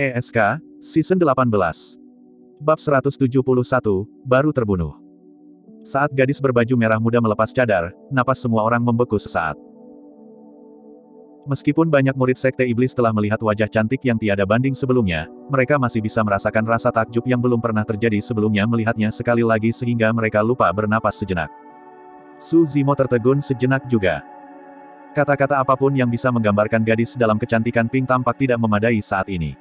ESK, Season 18. Bab 171, baru terbunuh. Saat gadis berbaju merah muda melepas cadar, napas semua orang membeku sesaat. Meskipun banyak murid Sekte Iblis telah melihat wajah cantik yang tiada banding sebelumnya, mereka masih bisa merasakan rasa takjub yang belum pernah terjadi sebelumnya melihatnya sekali lagi sehingga mereka lupa bernapas sejenak. Su Zimo tertegun sejenak juga. Kata-kata apapun yang bisa menggambarkan gadis dalam kecantikan pink tampak tidak memadai saat ini.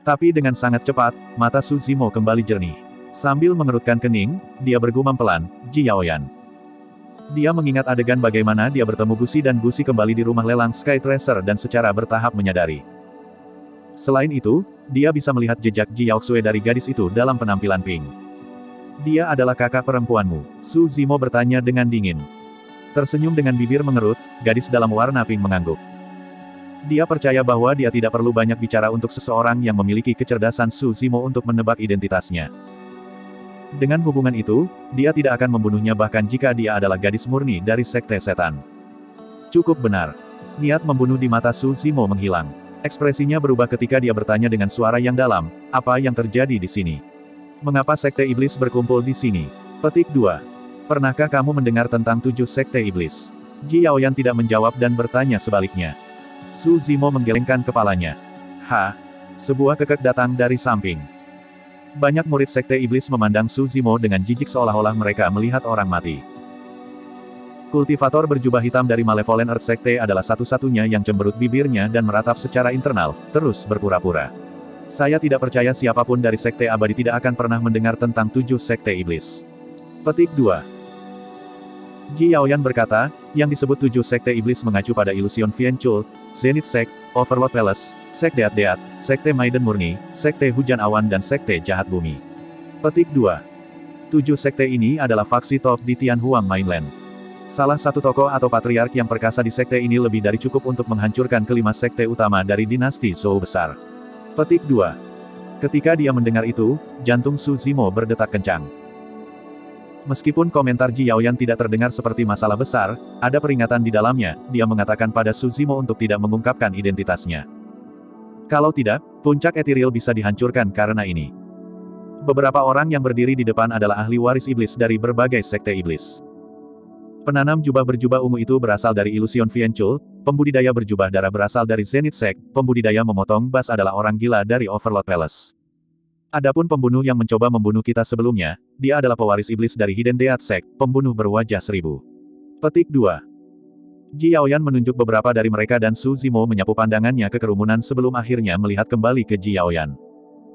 Tapi dengan sangat cepat, mata Su Zimo kembali jernih. Sambil mengerutkan kening, dia bergumam pelan, Ji Yaoyan. Dia mengingat adegan bagaimana dia bertemu Gusi dan Gusi kembali di rumah lelang Sky Tracer dan secara bertahap menyadari. Selain itu, dia bisa melihat jejak Ji Yaoxue dari gadis itu dalam penampilan pink. Dia adalah kakak perempuanmu, Su Zimo bertanya dengan dingin. Tersenyum dengan bibir mengerut, gadis dalam warna pink mengangguk. Dia percaya bahwa dia tidak perlu banyak bicara untuk seseorang yang memiliki kecerdasan Su Zimo untuk menebak identitasnya. Dengan hubungan itu, dia tidak akan membunuhnya bahkan jika dia adalah gadis murni dari Sekte Setan. Cukup benar. Niat membunuh di mata Su Zimo menghilang. Ekspresinya berubah ketika dia bertanya dengan suara yang dalam, apa yang terjadi di sini? Mengapa Sekte Iblis berkumpul di sini? Petik 2. Pernahkah kamu mendengar tentang 7 Sekte Iblis? Ji Yaoyan tidak menjawab dan bertanya sebaliknya. Su Zimo menggelengkan kepalanya. Sebuah kekek datang dari samping. Banyak murid Sekte Iblis memandang Su Zimo dengan jijik seolah-olah mereka melihat orang mati. Kultivator berjubah hitam dari Malevolent Earth Sekte adalah satu-satunya yang cemberut bibirnya dan meratap secara internal, terus berpura-pura. Saya tidak percaya siapapun dari Sekte Abadi tidak akan pernah mendengar tentang 7 Sekte Iblis. Petik 2. Ji Yaoyan berkata, yang disebut 7 Sekte Iblis mengacu pada Illusion Fienchul, Zenith Sect, Overlord Palace, Sekte Deat, Sekte Maiden Murni, Sekte Hujan Awan dan Sekte Jahat Bumi. Petik 2. 7 sekte ini adalah faksi top di Tianhuang Mainland. Salah satu tokoh atau patriark yang perkasa di sekte ini lebih dari cukup untuk menghancurkan kelima sekte utama dari dinasti Zhou besar. Petik 2. Ketika dia mendengar itu, jantung Su Zimo berdetak kencang. Meskipun komentar Ji Yaoyan tidak terdengar seperti masalah besar, ada peringatan di dalamnya, dia mengatakan pada Su Zimo untuk tidak mengungkapkan identitasnya. Kalau tidak, puncak etiril bisa dihancurkan karena ini. Beberapa orang yang berdiri di depan adalah ahli waris iblis dari berbagai sekte iblis. Penanam jubah berjubah ungu itu berasal dari Illusion Fienchul, pembudidaya berjubah darah berasal dari Zenith Sect, pembudidaya memotong bas adalah orang gila dari Overlord Palace. Adapun pembunuh yang mencoba membunuh kita sebelumnya, dia adalah pewaris iblis dari Hidden Death Sect, pembunuh berwajah 1000. Petik 2. Ji Yaoyan menunjuk beberapa dari mereka dan Su Zimo menyapu pandangannya ke kerumunan sebelum akhirnya melihat kembali ke Ji Yaoyan.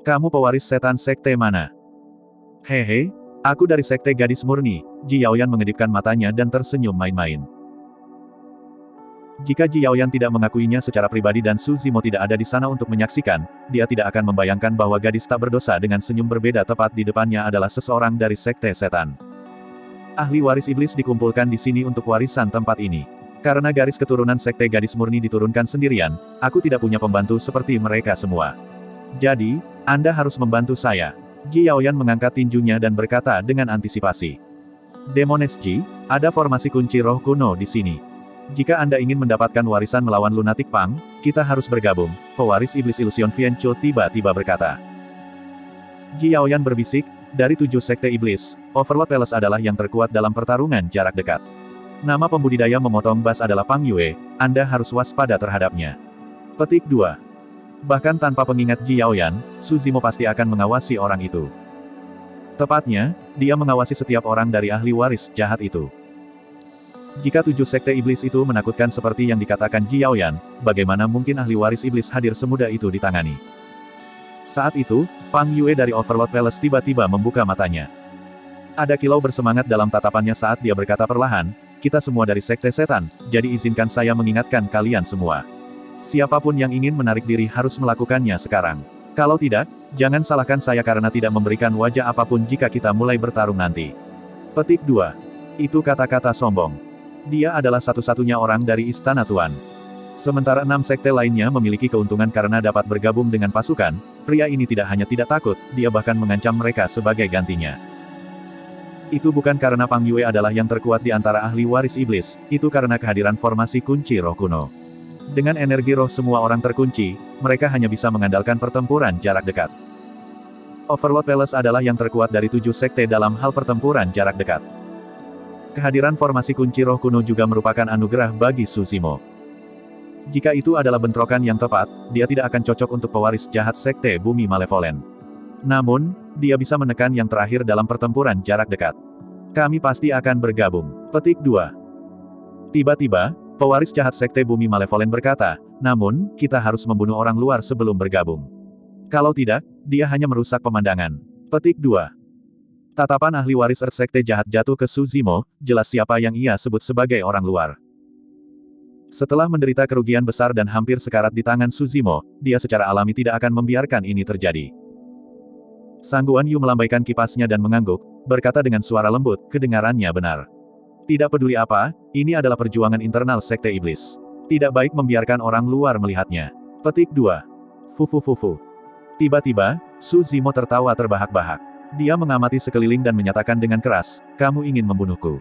Kamu pewaris setan sekte mana? Hehe, aku dari sekte gadis murni, Ji Yaoyan mengedipkan matanya dan tersenyum main-main. Jika Ji Yaoyan tidak mengakuinya secara pribadi dan Su Zimo tidak ada di sana untuk menyaksikan, dia tidak akan membayangkan bahwa gadis tak berdosa dengan senyum berbeda tepat di depannya adalah seseorang dari Sekte Setan. Ahli waris iblis dikumpulkan di sini untuk warisan tempat ini. Karena garis keturunan Sekte Gadis Murni diturunkan sendirian, aku tidak punya pembantu seperti mereka semua. Jadi, Anda harus membantu saya. Ji Yaoyan mengangkat tinjunya dan berkata dengan antisipasi. Demones Ji, ada formasi kunci roh kuno di sini. Jika Anda ingin mendapatkan warisan melawan Lunatic Pang, kita harus bergabung, pewaris iblis Illusion Fienchul tiba-tiba berkata. Ji Yaoyan berbisik, dari 7 sekte iblis, Overlord Palace adalah yang terkuat dalam pertarungan jarak dekat. Nama pembudidaya memotong bas adalah Pang Yue, Anda harus waspada terhadapnya. Petik 2. Bahkan tanpa pengingat Ji Yaoyan, Su Zimo pasti akan mengawasi orang itu. Tepatnya, dia mengawasi setiap orang dari ahli waris jahat itu. Jika 7 sekte iblis itu menakutkan seperti yang dikatakan Ji Yaoyan, bagaimana mungkin ahli waris iblis hadir semudah itu ditangani? Saat itu, Pang Yue dari Overlord Palace tiba-tiba membuka matanya. Ada kilau bersemangat dalam tatapannya saat dia berkata perlahan, kita semua dari sekte setan, jadi izinkan saya mengingatkan kalian semua. Siapapun yang ingin menarik diri harus melakukannya sekarang. Kalau tidak, jangan salahkan saya karena tidak memberikan wajah apapun jika kita mulai bertarung nanti. Petik 2. Itu kata-kata sombong. Dia adalah satu-satunya orang dari Istana Tuan. Sementara 6 sekte lainnya memiliki keuntungan karena dapat bergabung dengan pasukan, pria ini tidak hanya tidak takut, dia bahkan mengancam mereka sebagai gantinya. Itu bukan karena Pang Yue adalah yang terkuat di antara ahli waris iblis, itu karena kehadiran formasi kunci roh kuno. Dengan energi roh semua orang terkunci, mereka hanya bisa mengandalkan pertempuran jarak dekat. Overlord Palace adalah yang terkuat dari 7 sekte dalam hal pertempuran jarak dekat. Kehadiran formasi kunci roh kuno juga merupakan anugerah bagi Su Zimo. Jika itu adalah bentrokan yang tepat, dia tidak akan cocok untuk pewaris jahat sekte bumi Malevolen. Namun, dia bisa menekan yang terakhir dalam pertempuran jarak dekat. Kami pasti akan bergabung. Petik 2. Tiba-tiba, pewaris jahat sekte bumi Malevolen berkata, namun, kita harus membunuh orang luar sebelum bergabung. Kalau tidak, dia hanya merusak pemandangan. Petik 2. Tatapan ahli waris Earth sekte jahat jatuh ke Su Zimo, jelas siapa yang ia sebut sebagai orang luar. Setelah menderita kerugian besar dan hampir sekarat di tangan Su Zimo, dia secara alami tidak akan membiarkan ini terjadi. Sang Guan Yu melambaikan kipasnya dan mengangguk, berkata dengan suara lembut, kedengarannya benar. Tidak peduli apa, ini adalah perjuangan internal Sekte Iblis. Tidak baik membiarkan orang luar melihatnya. Petik 2. Fufu. Tiba-tiba, Su Zimo tertawa terbahak-bahak. Dia mengamati sekeliling dan menyatakan dengan keras, kamu ingin membunuhku.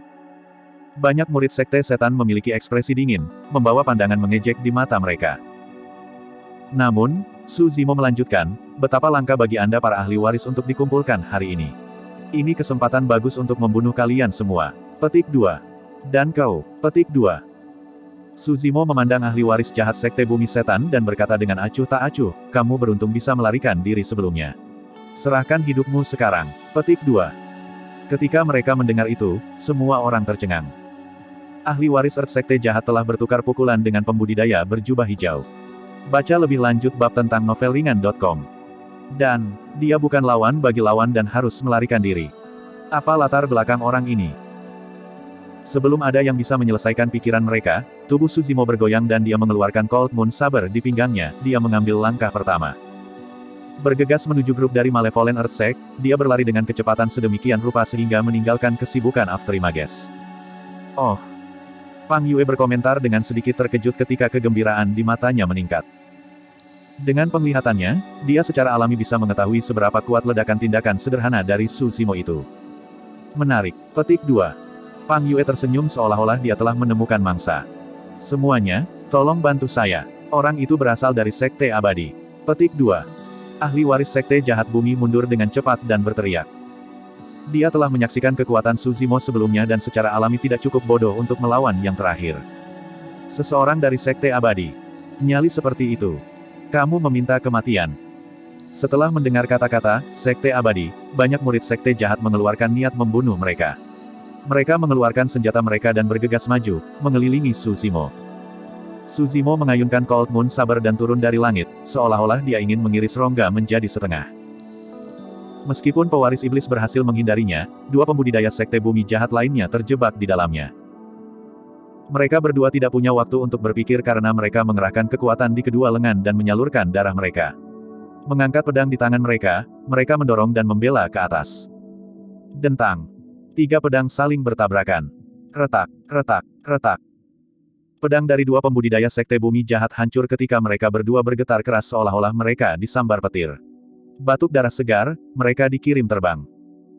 Banyak murid Sekte Setan memiliki ekspresi dingin, membawa pandangan mengejek di mata mereka. Namun, Su Zimo melanjutkan, betapa langka bagi Anda para ahli waris untuk dikumpulkan hari ini. Ini kesempatan bagus untuk membunuh kalian semua. Petik 2. Dan kau, petik 2. Su Zimo memandang ahli waris jahat Sekte Bumi Setan dan berkata dengan acuh tak acuh, kamu beruntung bisa melarikan diri sebelumnya. Serahkan hidupmu sekarang. Petik 2. Ketika mereka mendengar itu, semua orang tercengang. Ahli waris Earth Sekte jahat telah bertukar pukulan dengan pembudidaya berjubah hijau. Baca lebih lanjut bab tentang novelringan.com. Dan, dia bukan lawan bagi lawan dan harus melarikan diri. Apa latar belakang orang ini? Sebelum ada yang bisa menyelesaikan pikiran mereka, tubuh Su Zimo bergoyang dan dia mengeluarkan Cold Moon Saber di pinggangnya, dia mengambil langkah pertama. Bergegas menuju grup dari Malevolen Earthsect, dia berlari dengan kecepatan sedemikian rupa sehingga meninggalkan kesibukan Afterimages. Oh! Pang Yue berkomentar dengan sedikit terkejut ketika kegembiraan di matanya meningkat. Dengan penglihatannya, dia secara alami bisa mengetahui seberapa kuat ledakan tindakan sederhana dari Su Zimo itu. Menarik. Petik 2. Pang Yue tersenyum seolah-olah dia telah menemukan mangsa. Semuanya, tolong bantu saya. Orang itu berasal dari Sekte Abadi. Petik 2. Ahli waris Sekte Jahat Bumi mundur dengan cepat dan berteriak. Dia telah menyaksikan kekuatan Su Zimo sebelumnya dan secara alami tidak cukup bodoh untuk melawan yang terakhir. Seseorang dari Sekte Abadi. Nyali seperti itu. Kamu meminta kematian. Setelah mendengar kata-kata, Sekte Abadi, banyak murid Sekte Jahat mengeluarkan niat membunuh mereka. Mereka mengeluarkan senjata mereka dan bergegas maju, mengelilingi Su Zimo. Su Zimo mengayunkan Cold Moon Saber dan turun dari langit, seolah-olah dia ingin mengiris rongga menjadi setengah. Meskipun pewaris iblis berhasil menghindarinya, dua pembudidaya sekte bumi jahat lainnya terjebak di dalamnya. Mereka berdua tidak punya waktu untuk berpikir karena mereka mengerahkan kekuatan di kedua lengan dan menyalurkan darah mereka. Mengangkat pedang di tangan mereka, mereka mendorong dan membela ke atas. Dentang. 3 pedang saling bertabrakan. Retak, retak, retak. Pedang dari dua pembudidaya sekte bumi jahat hancur ketika mereka berdua bergetar keras seolah-olah mereka disambar petir. Batuk darah segar, mereka dikirim terbang.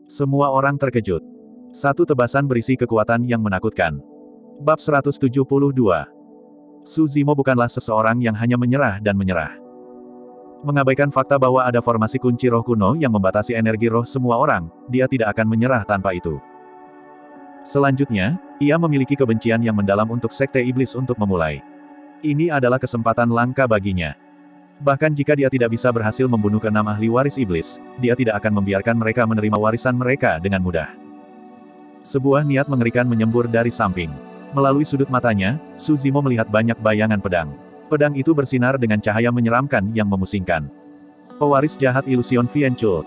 Semua orang terkejut. Satu tebasan berisi kekuatan yang menakutkan. Bab 172. Su Zimo bukanlah seseorang yang hanya menyerah dan menyerah. Mengabaikan fakta bahwa ada formasi kunci roh kuno yang membatasi energi roh semua orang, dia tidak akan menyerah tanpa itu. Selanjutnya, ia memiliki kebencian yang mendalam untuk Sekte Iblis untuk memulai. Ini adalah kesempatan langka baginya. Bahkan jika dia tidak bisa berhasil membunuh ke-6 ahli waris iblis, dia tidak akan membiarkan mereka menerima warisan mereka dengan mudah. Sebuah niat mengerikan menyembur dari samping. Melalui sudut matanya, Su Zimo melihat banyak bayangan pedang. Pedang itu bersinar dengan cahaya menyeramkan yang memusingkan. Pewaris jahat Illusion Fienchul.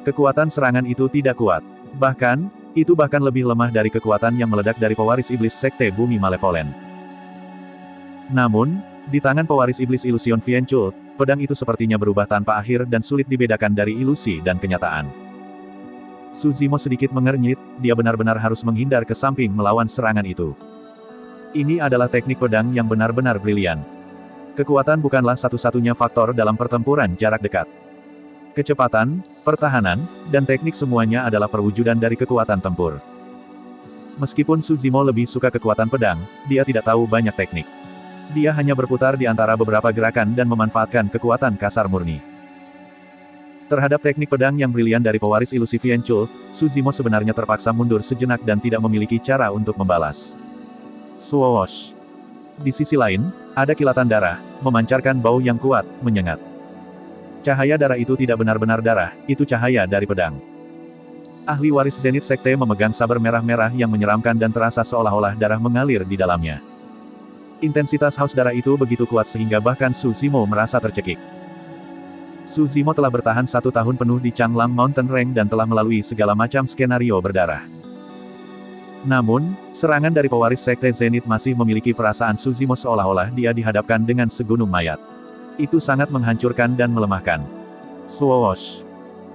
Kekuatan serangan itu tidak kuat. Bahkan, itu bahkan lebih lemah dari kekuatan yang meledak dari pewaris iblis Sekte Bumi Malevolen. Namun, di tangan pewaris iblis Illusion Fienchul, pedang itu sepertinya berubah tanpa akhir dan sulit dibedakan dari ilusi dan kenyataan. Su Zimo sedikit mengernyit, dia benar-benar harus menghindar ke samping melawan serangan itu. Ini adalah teknik pedang yang benar-benar brilian. Kekuatan bukanlah satu-satunya faktor dalam pertempuran jarak dekat. Kecepatan, pertahanan, dan teknik semuanya adalah perwujudan dari kekuatan tempur. Meskipun Su Zimo lebih suka kekuatan pedang, dia tidak tahu banyak teknik. Dia hanya berputar di antara beberapa gerakan dan memanfaatkan kekuatan kasar murni. Terhadap teknik pedang yang brilian dari pewaris ilusi Vianchul, Suzimo sebenarnya terpaksa mundur sejenak dan tidak memiliki cara untuk membalas. Swoosh! Di sisi lain, ada kilatan darah, memancarkan bau yang kuat, menyengat. Cahaya darah itu tidak benar-benar darah, itu cahaya dari pedang. Ahli waris Zenith Sekte memegang saber merah-merah yang menyeramkan dan terasa seolah-olah darah mengalir di dalamnya. Intensitas haus darah itu begitu kuat sehingga bahkan Suzimo merasa tercekik. Suzimo telah bertahan 1 tahun penuh di Changlang Mountain Range dan telah melalui segala macam skenario berdarah. Namun, serangan dari pewaris Sekte Zenith masih memiliki perasaan Suzimo seolah-olah dia dihadapkan dengan segunung mayat. Itu sangat menghancurkan dan melemahkan. Swoosh!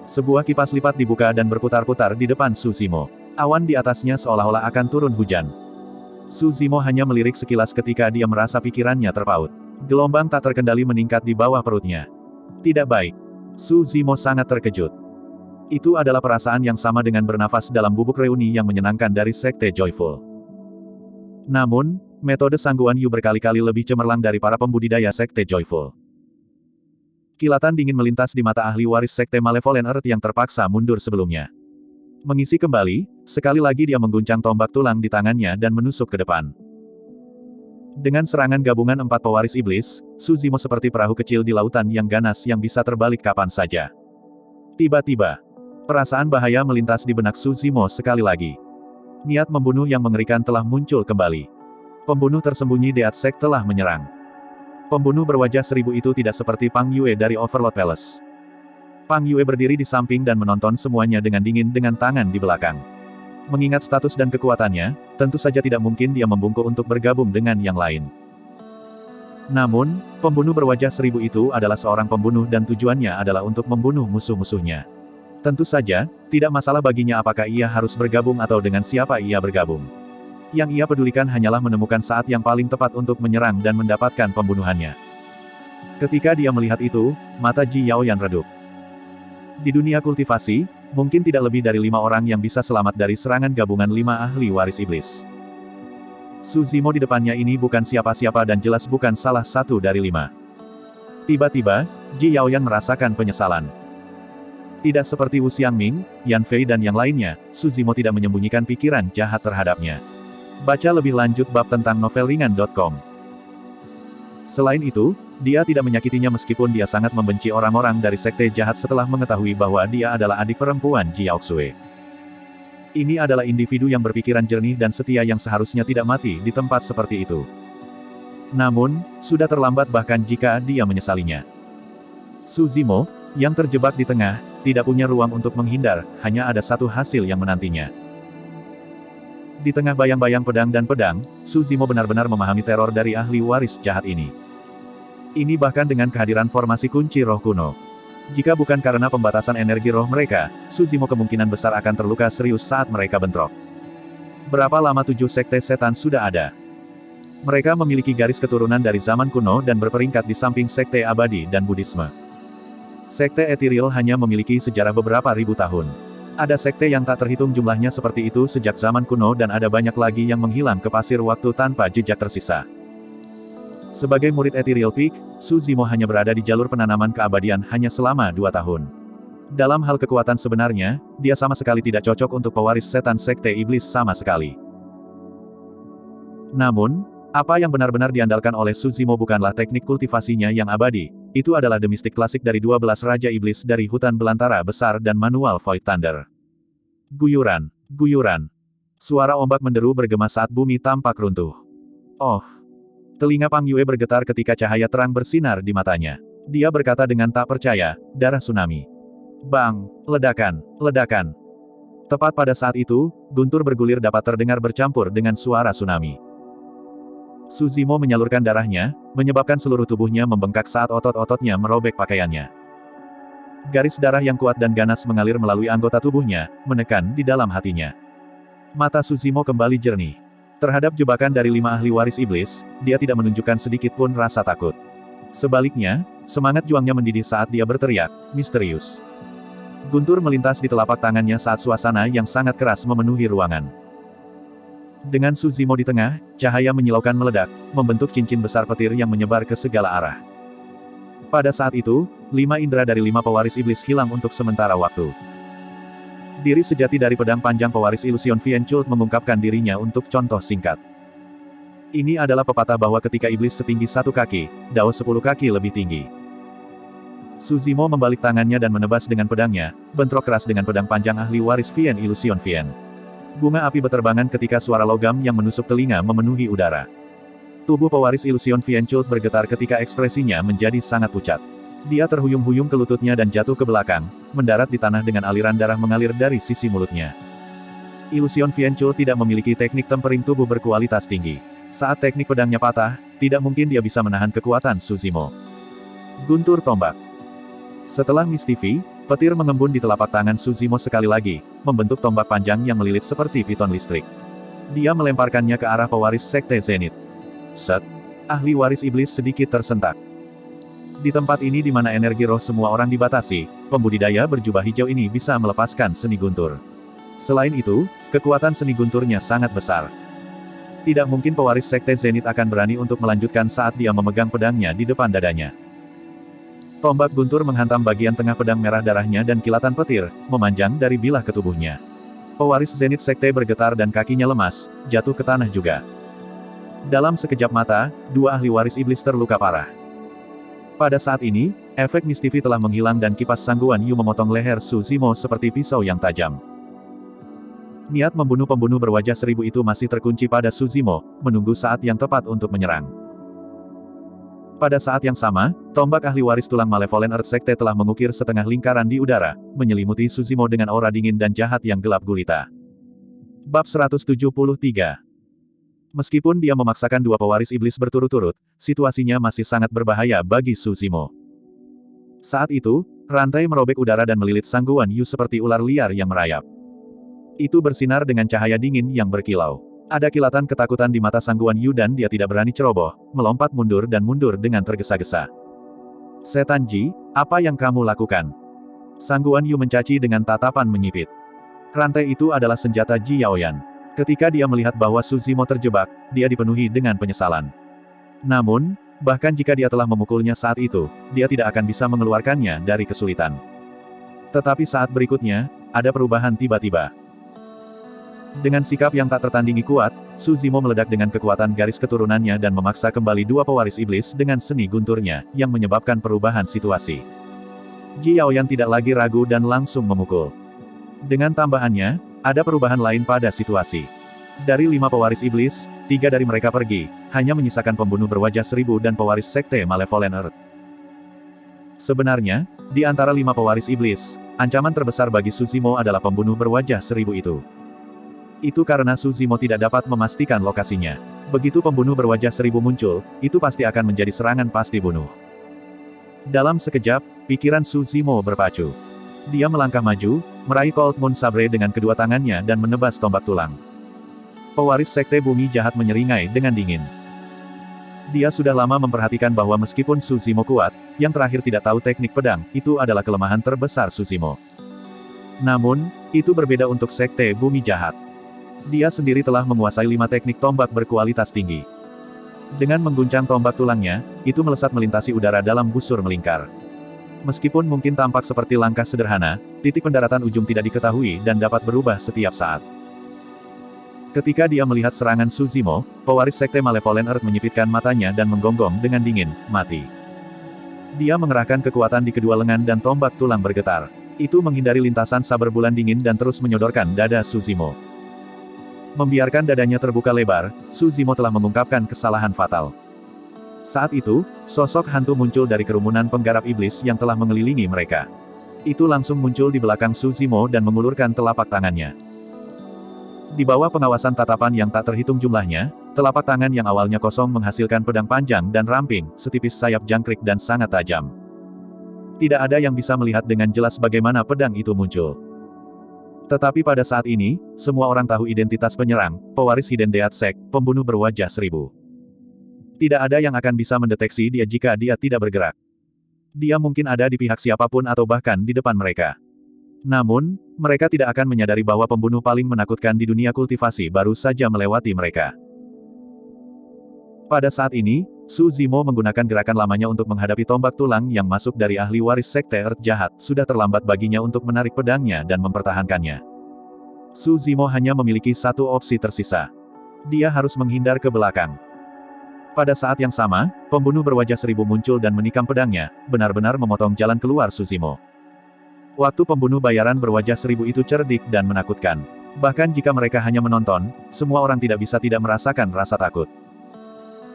Sebuah kipas lipat dibuka dan berputar-putar di depan Suzimo. Awan di atasnya seolah-olah akan turun hujan. Suzimo hanya melirik sekilas ketika dia merasa pikirannya terpaut. Gelombang tak terkendali meningkat di bawah perutnya. Tidak baik. Suzimo sangat terkejut. Itu adalah perasaan yang sama dengan bernafas dalam bubuk reuni yang menyenangkan dari Sekte Joyful. Namun, metode Sangguan Yu berkali-kali lebih cemerlang dari para pembudidaya Sekte Joyful. Kilatan dingin melintas di mata ahli waris Sekte Malevolent Earth yang terpaksa mundur sebelumnya. Mengisi kembali, sekali lagi dia mengguncang tombak tulang di tangannya dan menusuk ke depan. Dengan serangan gabungan 4 pewaris iblis, Suzimo seperti perahu kecil di lautan yang ganas yang bisa terbalik kapan saja. Tiba-tiba, perasaan bahaya melintas di benak Suzimo sekali lagi. Niat membunuh yang mengerikan telah muncul kembali. Pembunuh tersembunyi Death Sect telah menyerang. Pembunuh berwajah 1000 itu tidak seperti Pang Yue dari Overlord Palace. Pang Yue berdiri di samping dan menonton semuanya dengan dingin dengan tangan di belakang. Mengingat status dan kekuatannya, tentu saja tidak mungkin dia membungkuk untuk bergabung dengan yang lain. Namun, pembunuh berwajah 1000 itu adalah seorang pembunuh dan tujuannya adalah untuk membunuh musuh-musuhnya. Tentu saja, tidak masalah baginya apakah ia harus bergabung atau dengan siapa ia bergabung. Yang ia pedulikan hanyalah menemukan saat yang paling tepat untuk menyerang dan mendapatkan pembunuhannya. Ketika dia melihat itu, mata Ji Yaoyan redup. Di dunia kultivasi, mungkin tidak lebih dari 5 orang yang bisa selamat dari serangan gabungan 5 ahli waris iblis. Suzimo di depannya ini bukan siapa-siapa dan jelas bukan salah satu dari 5. Tiba-tiba, Ji Yaoyan merasakan penyesalan. Tidak seperti Wu Xiangming, Yan Fei dan yang lainnya, Suzimo tidak menyembunyikan pikiran jahat terhadapnya. Baca lebih lanjut bab tentang novelringan.com. Selain itu, dia tidak menyakitinya meskipun dia sangat membenci orang-orang dari sekte jahat setelah mengetahui bahwa dia adalah adik perempuan Ji Yaoxue. Ini adalah individu yang berpikiran jernih dan setia yang seharusnya tidak mati di tempat seperti itu. Namun, sudah terlambat bahkan jika dia menyesalinya. Suzimo, yang terjebak di tengah, tidak punya ruang untuk menghindar, hanya ada satu hasil yang menantinya. Di tengah bayang-bayang pedang dan pedang, Suzimo benar-benar memahami teror dari ahli waris jahat ini. Ini bahkan dengan kehadiran formasi kunci roh kuno. Jika bukan karena pembatasan energi roh mereka, Suzimo kemungkinan besar akan terluka serius saat mereka bentrok. Berapa lama 7 sekte setan sudah ada? Mereka memiliki garis keturunan dari zaman kuno dan berperingkat di samping sekte abadi dan Buddhisme. Sekte Ethereal hanya memiliki sejarah beberapa ribu tahun. Ada sekte yang tak terhitung jumlahnya seperti itu sejak zaman kuno dan ada banyak lagi yang menghilang ke pasir waktu tanpa jejak tersisa. Sebagai murid Ethereal Peak, Suzimo hanya berada di jalur penanaman keabadian hanya selama 2 tahun. Dalam hal kekuatan sebenarnya, dia sama sekali tidak cocok untuk pewaris setan sekte iblis sama sekali. Namun, apa yang benar-benar diandalkan oleh Suzimo bukanlah teknik kultivasinya yang abadi, itu adalah The Mystic Klasik dari 12 Raja Iblis dari Hutan Belantara Besar dan manual Void Thunder. Guyuran, guyuran. Suara ombak menderu bergema saat bumi tampak runtuh. Oh! Telinga Pang Yue bergetar ketika cahaya terang bersinar di matanya. Dia berkata dengan tak percaya, darah tsunami. Bang! Ledakan, ledakan. Tepat pada saat itu, guntur bergulir dapat terdengar bercampur dengan suara tsunami. Suzimo menyalurkan darahnya, menyebabkan seluruh tubuhnya membengkak saat otot-ototnya merobek pakaiannya. Garis darah yang kuat dan ganas mengalir melalui anggota tubuhnya, menekan di dalam hatinya. Mata Suzimo kembali jernih. Terhadap jebakan dari 5 ahli waris iblis, dia tidak menunjukkan sedikit pun rasa takut. Sebaliknya, semangat juangnya mendidih saat dia berteriak, misterius. Guntur melintas di telapak tangannya saat suasana yang sangat keras memenuhi ruangan. Dengan Suzimo di tengah, cahaya menyilaukan meledak, membentuk cincin besar petir yang menyebar ke segala arah. Pada saat itu, 5 indera dari 5 pewaris iblis hilang untuk sementara waktu. Diri sejati dari pedang panjang pewaris Illusion Fiend Cult mengungkapkan dirinya untuk contoh singkat. Ini adalah pepatah bahwa ketika iblis setinggi 1 kaki, Dao 10 kaki lebih tinggi. Suzimo membalik tangannya dan menebas dengan pedangnya, bentrok keras dengan pedang panjang ahli waris Fiend Illusion Fiend. Bunga api beterbangan ketika suara logam yang menusuk telinga memenuhi udara. Tubuh pewaris Illusion Fiend Cult bergetar ketika ekspresinya menjadi sangat pucat. Dia terhuyung-huyung ke lututnya dan jatuh ke belakang, mendarat di tanah dengan aliran darah mengalir dari sisi mulutnya. Illusion Fiend Cult tidak memiliki teknik tempering tubuh berkualitas tinggi. Saat teknik pedangnya patah, tidak mungkin dia bisa menahan kekuatan Suzimo. Guntur tombak. Setelah Mistivi, petir mengembun di telapak tangan Suzimo sekali lagi, membentuk tombak panjang yang melilit seperti piton listrik. Dia melemparkannya ke arah pewaris Sekte Zenith. Set! Ahli waris iblis sedikit tersentak. Di tempat ini di mana energi roh semua orang dibatasi, pembudidaya berjubah hijau ini bisa melepaskan seni guntur. Selain itu, kekuatan seni gunturnya sangat besar. Tidak mungkin pewaris Sekte Zenith akan berani untuk melanjutkan saat dia memegang pedangnya di depan dadanya. Tombak guntur menghantam bagian tengah pedang merah darahnya dan kilatan petir, memanjang dari bilah ke tubuhnya. Pewaris Zenith Sekte bergetar dan kakinya lemas, jatuh ke tanah juga. Dalam sekejap mata, 2 ahli waris iblis terluka parah. Pada saat ini, efek Mistivi telah menghilang dan kipas Sangguan Yu memotong leher Suzimo seperti pisau yang tajam. Niat membunuh pembunuh berwajah 1000 itu masih terkunci pada Suzimo, menunggu saat yang tepat untuk menyerang. Pada saat yang sama, tombak ahli waris tulang Malevolent Earth Sekte telah mengukir setengah lingkaran di udara, menyelimuti Suzimo dengan aura dingin dan jahat yang gelap gulita. Bab 173. Meskipun dia memaksakan 2 pewaris iblis berturut-turut, situasinya masih sangat berbahaya bagi Suzimo. Saat itu, rantai merobek udara dan melilit Sangguan Yu seperti ular liar yang merayap. Itu bersinar dengan cahaya dingin yang berkilau. Ada kilatan ketakutan di mata Sangguan Yu dan dia tidak berani ceroboh, melompat mundur dan mundur dengan tergesa-gesa. Setan Ji, apa yang kamu lakukan? Sangguan Yu mencaci dengan tatapan menyipit. Rantai itu adalah senjata Ji Yaoyan. Ketika dia melihat bahwa Suzimo terjebak, dia dipenuhi dengan penyesalan. Namun, bahkan jika dia telah memukulnya saat itu, dia tidak akan bisa mengeluarkannya dari kesulitan. Tetapi saat berikutnya, ada perubahan tiba-tiba. Dengan sikap yang tak tertandingi kuat, Suzimo meledak dengan kekuatan garis keturunannya dan memaksa kembali 2 pewaris iblis dengan seni gunturnya, yang menyebabkan perubahan situasi. Ji Yaoyan tidak lagi ragu dan langsung memukul. Dengan tambahannya, ada perubahan lain pada situasi. Dari 5 pewaris iblis, 3 dari mereka pergi, hanya menyisakan pembunuh berwajah 1000 dan pewaris Sekte Malevolent Earth. Sebenarnya, di antara 5 pewaris iblis, ancaman terbesar bagi Suzimo adalah pembunuh berwajah 1000 itu. Itu karena Suzimo tidak dapat memastikan lokasinya. Begitu pembunuh berwajah 1000 muncul, itu pasti akan menjadi serangan pasti bunuh. Dalam sekejap, pikiran Suzimo berpacu. Dia melangkah maju, meraih Cold Moon Sabre dengan kedua tangannya dan menebas tombak tulang. Pewaris Sekte Bumi Jahat menyeringai dengan dingin. Dia sudah lama memperhatikan bahwa meskipun Suzimo kuat, yang terakhir tidak tahu teknik pedang, itu adalah kelemahan terbesar Suzimo. Namun, itu berbeda untuk Sekte Bumi Jahat. Dia sendiri telah menguasai 5 teknik tombak berkualitas tinggi. Dengan mengguncang tombak tulangnya, itu melesat melintasi udara dalam busur melingkar. Meskipun mungkin tampak seperti langkah sederhana, titik pendaratan ujung tidak diketahui dan dapat berubah setiap saat. Ketika dia melihat serangan Suzimo, pewaris Sekte Malevolent Earth menyipitkan matanya dan menggonggong dengan dingin, mati. Dia mengerahkan kekuatan di kedua lengan dan tombak tulang bergetar. Itu menghindari lintasan saber bulan dingin dan terus menyodorkan dada Suzimo. Membiarkan dadanya terbuka lebar, Suzimo telah mengungkapkan kesalahan fatal. Saat itu, sosok hantu muncul dari kerumunan penggarap iblis yang telah mengelilingi mereka. Itu langsung muncul di belakang Suzimo dan mengulurkan telapak tangannya. Di bawah pengawasan tatapan yang tak terhitung jumlahnya, telapak tangan yang awalnya kosong menghasilkan pedang panjang dan ramping, setipis sayap jangkrik dan sangat tajam. Tidak ada yang bisa melihat dengan jelas bagaimana pedang itu muncul. Tetapi pada saat ini, semua orang tahu identitas penyerang, pewaris Hidden Death Sect, pembunuh berwajah 1000. Tidak ada yang akan bisa mendeteksi dia jika dia tidak bergerak. Dia mungkin ada di pihak siapapun atau bahkan di depan mereka. Namun, mereka tidak akan menyadari bahwa pembunuh paling menakutkan di dunia kultivasi baru saja melewati mereka. Pada saat ini, Su Zimo menggunakan gerakan lamanya untuk menghadapi tombak tulang yang masuk dari ahli waris Sekte Earth Jahat. Sudah terlambat baginya untuk menarik pedangnya dan mempertahankannya. Su Zimo hanya memiliki satu opsi tersisa. Dia harus menghindar ke belakang. Pada saat yang sama, pembunuh berwajah seribu muncul dan menikam pedangnya, benar-benar memotong jalan keluar Su Zimo. Waktu pembunuh bayaran berwajah seribu itu cerdik dan menakutkan. Bahkan jika mereka hanya menonton, semua orang tidak bisa tidak merasakan rasa takut.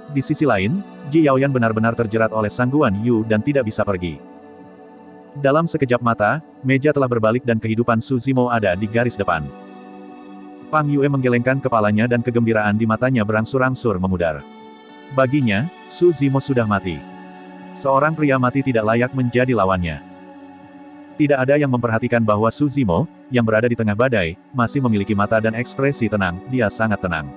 Di sisi lain, Ji Yaoyan benar-benar terjerat oleh sangguan Yu dan tidak bisa pergi. Dalam sekejap mata, meja telah berbalik dan kehidupan Su Zimo ada di garis depan. Pang Yue menggelengkan kepalanya dan kegembiraan di matanya berangsur-angsur memudar. Baginya, Su Zimo sudah mati. Seorang pria mati tidak layak menjadi lawannya. Tidak ada yang memperhatikan bahwa Su Zimo, yang berada di tengah badai, masih memiliki mata dan ekspresi tenang. Dia sangat tenang.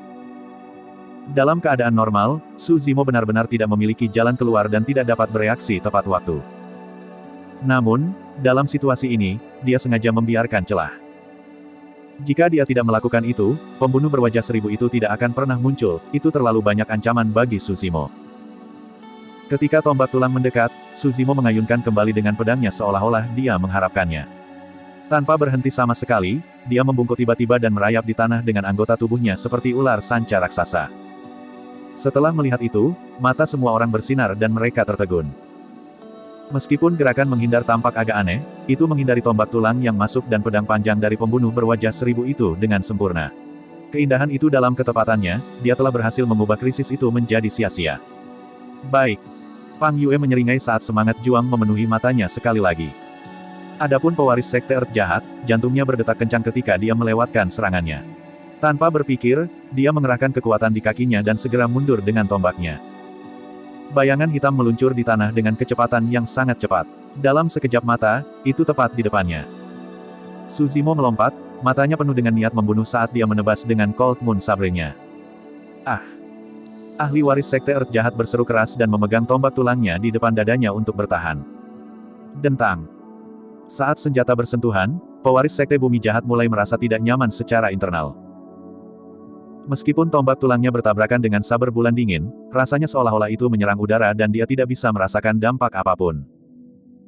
Dalam keadaan normal, Su Zimo benar-benar tidak memiliki jalan keluar dan tidak dapat bereaksi tepat waktu. Namun, dalam situasi ini, dia sengaja membiarkan celah. Jika dia tidak melakukan itu, pembunuh berwajah seribu itu tidak akan pernah muncul. Itu terlalu banyak ancaman bagi Su Zimo. Ketika tombak tulang mendekat, Su Zimo mengayunkan kembali dengan pedangnya seolah-olah dia mengharapkannya. Tanpa berhenti sama sekali, dia membungkuk tiba-tiba dan merayap di tanah dengan anggota tubuhnya seperti ular sanca raksasa. Setelah melihat itu, mata semua orang bersinar dan mereka tertegun. Meskipun gerakan menghindar tampak agak aneh, itu menghindari tombak tulang yang masuk dan pedang panjang dari pembunuh berwajah seribu itu dengan sempurna. Keindahan itu dalam ketepatannya, dia telah berhasil mengubah krisis itu menjadi sia-sia. Baik. Pang Yue menyeringai saat semangat juang memenuhi matanya sekali lagi. Adapun pewaris Sekte Earth Jahat, jantungnya berdetak kencang ketika dia melewatkan serangannya. Tanpa berpikir, dia mengerahkan kekuatan di kakinya dan segera mundur dengan tombaknya. Bayangan hitam meluncur di tanah dengan kecepatan yang sangat cepat. Dalam sekejap mata, itu tepat di depannya. Su Zimo melompat, matanya penuh dengan niat membunuh saat dia menebas dengan Cold Moon Sabre-nya. Ah! Ahli waris Sekte Earth Jahat berseru keras dan memegang tombak tulangnya di depan dadanya untuk bertahan. Dentang. Saat senjata bersentuhan, pewaris Sekte Bumi Jahat mulai merasa tidak nyaman secara internal. Meskipun tombak tulangnya bertabrakan dengan saber bulan dingin, rasanya seolah-olah itu menyerang udara dan dia tidak bisa merasakan dampak apapun.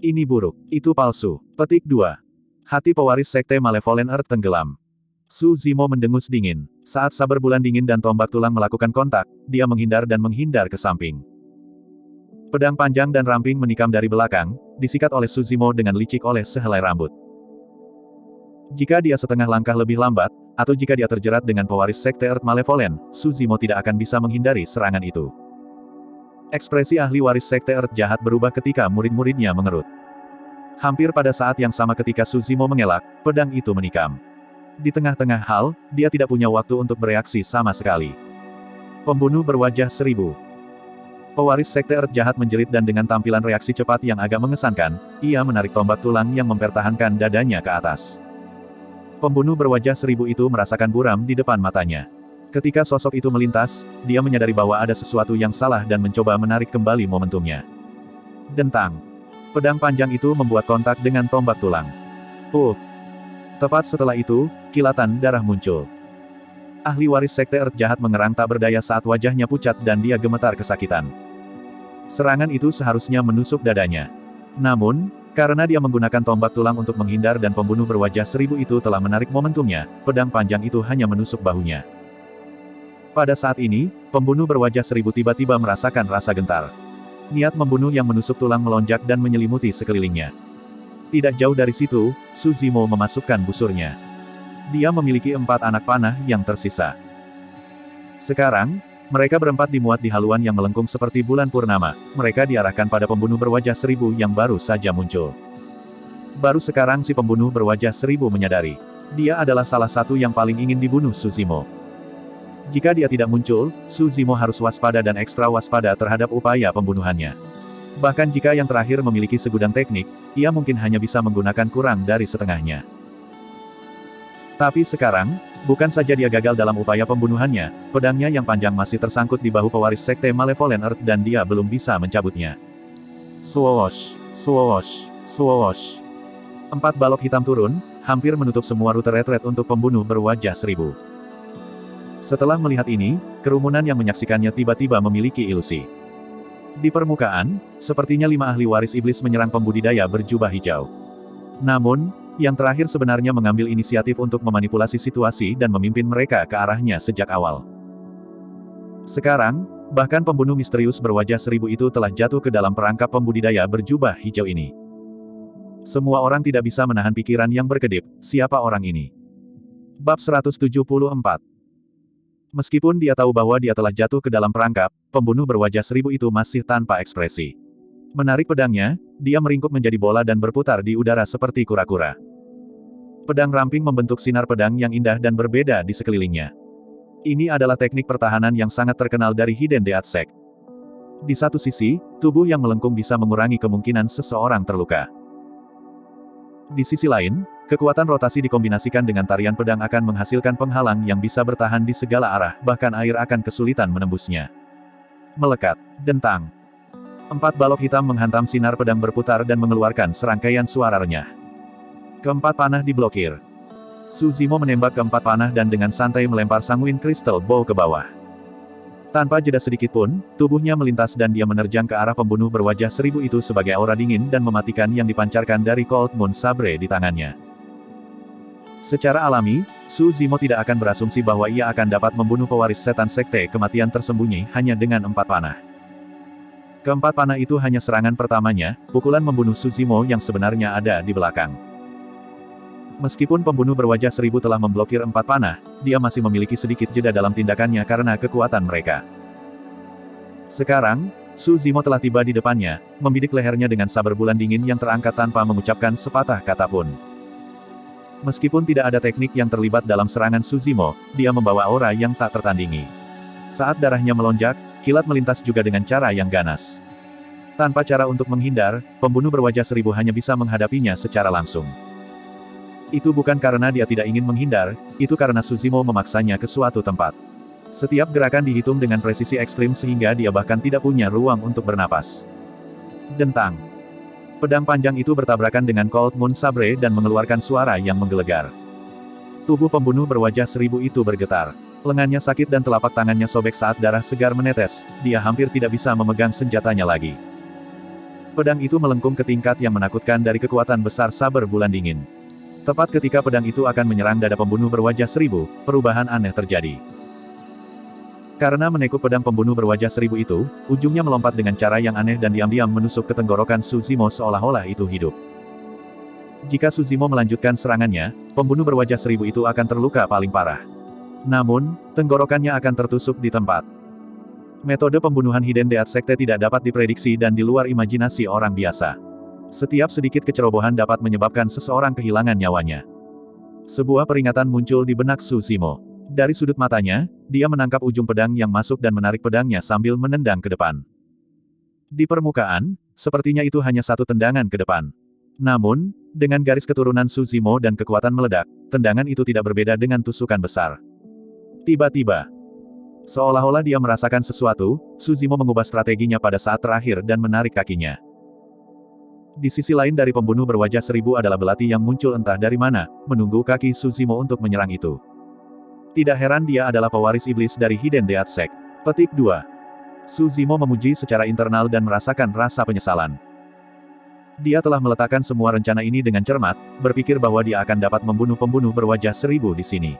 Ini buruk, itu palsu. Petik 2. Hati pewaris Sekte Malevolent Earth tenggelam. Su Zimo mendengus dingin. Saat saber bulan dingin dan tombak tulang melakukan kontak, dia menghindar dan menghindar ke samping. Pedang panjang dan ramping menikam dari belakang, disikat oleh Su Zimo dengan licik oleh sehelai rambut. Jika dia setengah langkah lebih lambat, atau jika dia terjerat dengan pewaris Sekte Earth Malevolent, Su Zimo tidak akan bisa menghindari serangan itu. Ekspresi ahli waris Sekte Earth Jahat berubah ketika murid-muridnya mengerut. Hampir pada saat yang sama ketika Su Zimo mengelak, pedang itu menikam. Di tengah-tengah hal, dia tidak punya waktu untuk bereaksi sama sekali. Pembunuh berwajah seribu. Pewaris Sekte Earth Jahat menjerit dan dengan tampilan reaksi cepat yang agak mengesankan, ia menarik tombak tulang yang mempertahankan dadanya ke atas. Pembunuh berwajah seribu itu merasakan buram di depan matanya. Ketika sosok itu melintas, dia menyadari bahwa ada sesuatu yang salah dan mencoba menarik kembali momentumnya. Dentang. Pedang panjang itu membuat kontak dengan tombak tulang. Uff. Tepat setelah itu, kilatan darah muncul. Ahli waris Sekte Earth Jahat mengerang tak berdaya saat wajahnya pucat dan dia gemetar kesakitan. Serangan itu seharusnya menusuk dadanya. Namun, karena dia menggunakan tombak tulang untuk menghindar dan pembunuh berwajah seribu itu telah menarik momentumnya, pedang panjang itu hanya menusuk bahunya. Pada saat ini, pembunuh berwajah seribu tiba-tiba merasakan rasa gentar. Niat membunuh yang menusuk tulang melonjak dan menyelimuti sekelilingnya. Tidak jauh dari situ, Su Zimo memasukkan busurnya. Dia memiliki 4 anak panah yang tersisa. Sekarang, mereka berempat dimuat di haluan yang melengkung seperti bulan purnama. Mereka diarahkan pada pembunuh berwajah seribu yang baru saja muncul. Baru sekarang si pembunuh berwajah seribu menyadari. Dia adalah salah satu yang paling ingin dibunuh Su Zimo. Jika dia tidak muncul, Su Zimo harus waspada dan ekstra waspada terhadap upaya pembunuhannya. Bahkan jika yang terakhir memiliki segudang teknik, ia mungkin hanya bisa menggunakan kurang dari setengahnya. Tapi sekarang, bukan saja dia gagal dalam upaya pembunuhannya, pedangnya yang panjang masih tersangkut di bahu pewaris Sekte Malevolent Earth dan dia belum bisa mencabutnya. Swoosh, swoosh, swoosh. 4 balok hitam turun, hampir menutup semua rute retret untuk pembunuh berwajah seribu. Setelah melihat ini, kerumunan yang menyaksikannya tiba-tiba memiliki ilusi. Di permukaan, sepertinya 5 ahli waris iblis menyerang pembudidaya berjubah hijau. Namun, yang terakhir sebenarnya mengambil inisiatif untuk memanipulasi situasi dan memimpin mereka ke arahnya sejak awal. Sekarang, bahkan pembunuh misterius berwajah seribu itu telah jatuh ke dalam perangkap pembudidaya berjubah hijau ini. Semua orang tidak bisa menahan pikiran yang berkedip, siapa orang ini? Bab 174. Meskipun dia tahu bahwa dia telah jatuh ke dalam perangkap, pembunuh berwajah seribu itu masih tanpa ekspresi. Menarik pedangnya, dia meringkuk menjadi bola dan berputar di udara seperti kura-kura. Pedang ramping membentuk sinar pedang yang indah dan berbeda di sekelilingnya. Ini adalah teknik pertahanan yang sangat terkenal dari Hidden Death Sect. Di satu sisi, tubuh yang melengkung bisa mengurangi kemungkinan seseorang terluka. Di sisi lain, kekuatan rotasi dikombinasikan dengan tarian pedang akan menghasilkan penghalang yang bisa bertahan di segala arah, bahkan air akan kesulitan menembusnya. Melekat. Dentang. 4 balok hitam menghantam sinar pedang berputar dan mengeluarkan serangkaian suara renyah. Keempat panah diblokir. Suzimo menembak keempat panah dan dengan santai melempar sanguin crystal bow ke bawah. Tanpa jeda sedikit pun, tubuhnya melintas dan dia menerjang ke arah pembunuh berwajah seribu itu sebagai aura dingin dan mematikan yang dipancarkan dari Cold Moon Sabre di tangannya. Secara alami, Suzimo tidak akan berasumsi bahwa ia akan dapat membunuh pewaris setan sekte kematian tersembunyi hanya dengan 4 panah. Keempat panah itu hanya serangan pertamanya, pukulan membunuh Suzimo yang sebenarnya ada di belakang. Meskipun pembunuh berwajah seribu telah memblokir 4 panah, dia masih memiliki sedikit jeda dalam tindakannya karena kekuatan mereka. Sekarang, Suzimo telah tiba di depannya, membidik lehernya dengan saber bulan dingin yang terangkat tanpa mengucapkan sepatah kata pun. Meskipun tidak ada teknik yang terlibat dalam serangan Suzimo, dia membawa aura yang tak tertandingi. Saat darahnya melonjak, kilat melintas juga dengan cara yang ganas. Tanpa cara untuk menghindar, pembunuh berwajah seribu hanya bisa menghadapinya secara langsung. Itu bukan karena dia tidak ingin menghindar, itu karena Suzimo memaksanya ke suatu tempat. Setiap gerakan dihitung dengan presisi ekstrim sehingga dia bahkan tidak punya ruang untuk bernapas. Dentang. Pedang panjang itu bertabrakan dengan Cold Moon Sabre dan mengeluarkan suara yang menggelegar. Tubuh pembunuh berwajah seribu itu bergetar. Lengannya sakit dan telapak tangannya sobek saat darah segar menetes, dia hampir tidak bisa memegang senjatanya lagi. Pedang itu melengkung ke tingkat yang menakutkan dari kekuatan besar saber bulan dingin. Tepat ketika pedang itu akan menyerang dada pembunuh berwajah seribu, perubahan aneh terjadi. Karena menekuk pedang pembunuh berwajah seribu itu, ujungnya melompat dengan cara yang aneh dan diam-diam menusuk ke tenggorokan Suzimo seolah-olah itu hidup. Jika Suzimo melanjutkan serangannya, pembunuh berwajah seribu itu akan terluka paling parah. Namun, tenggorokannya akan tertusuk di tempat. Metode pembunuhan Hidden Death Sekte tidak dapat diprediksi dan di luar imajinasi orang biasa. Setiap sedikit kecerobohan dapat menyebabkan seseorang kehilangan nyawanya. Sebuah peringatan muncul di benak Suzimo. Dari sudut matanya, dia menangkap ujung pedang yang masuk dan menarik pedangnya sambil menendang ke depan. Di permukaan, sepertinya itu hanya satu tendangan ke depan. Namun, dengan garis keturunan Suzimo dan kekuatan meledak, tendangan itu tidak berbeda dengan tusukan besar. Tiba-tiba, seolah-olah dia merasakan sesuatu, Suzimo mengubah strateginya pada saat terakhir dan menarik kakinya. Di sisi lain dari pembunuh berwajah seribu adalah belati yang muncul entah dari mana, menunggu kaki Suzimo untuk menyerang itu. Tidak heran dia adalah pewaris iblis dari Hidden Death Sect. Petik 2. Suzimo memuji secara internal dan merasakan rasa penyesalan. Dia telah meletakkan semua rencana ini dengan cermat, berpikir bahwa dia akan dapat membunuh pembunuh berwajah seribu di sini.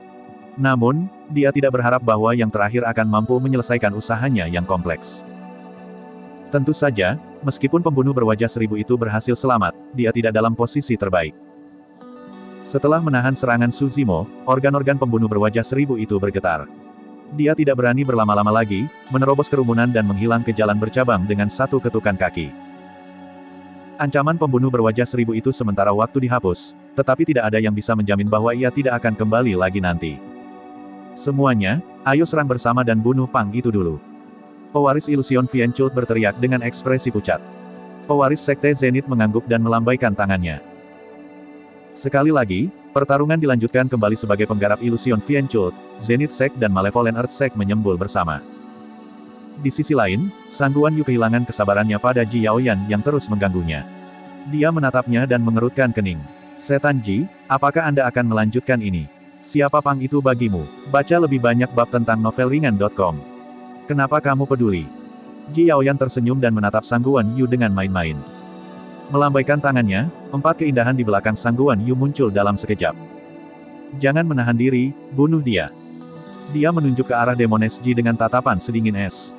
Namun, dia tidak berharap bahwa yang terakhir akan mampu menyelesaikan usahanya yang kompleks. Tentu saja, meskipun pembunuh berwajah seribu itu berhasil selamat, dia tidak dalam posisi terbaik. Setelah menahan serangan Suzimo, organ-organ pembunuh berwajah seribu itu bergetar. Dia tidak berani berlama-lama lagi, menerobos kerumunan dan menghilang ke jalan bercabang dengan satu ketukan kaki. Ancaman pembunuh berwajah seribu itu sementara waktu dihapus, tetapi tidak ada yang bisa menjamin bahwa ia tidak akan kembali lagi nanti. Semuanya, ayo serang bersama dan bunuh Pang itu dulu. Pewaris Illusion Fienchult berteriak dengan ekspresi pucat. Pewaris Sekte Zenith mengangguk dan melambaikan tangannya. Sekali lagi, pertarungan dilanjutkan kembali sebagai penggarap Illusion Fienchult, Zenith Sect dan Malevolent Earth Sect menyembul bersama. Di sisi lain, Sang Guan Yu kehilangan kesabarannya pada Ji Yaoyan yang terus mengganggunya. Dia menatapnya dan mengerutkan kening. Setan Ji, apakah Anda akan melanjutkan ini? Siapa Pang itu bagimu? Baca lebih banyak bab tentang novelringan.com. Kenapa kamu peduli? Ji Yaoyan tersenyum dan menatap Sangguan Yu dengan main-main. Melambaikan tangannya, 4 keindahan di belakang Sangguan Yu muncul dalam sekejap. Jangan menahan diri, bunuh dia. Dia menunjuk ke arah Demones Ji dengan tatapan sedingin es.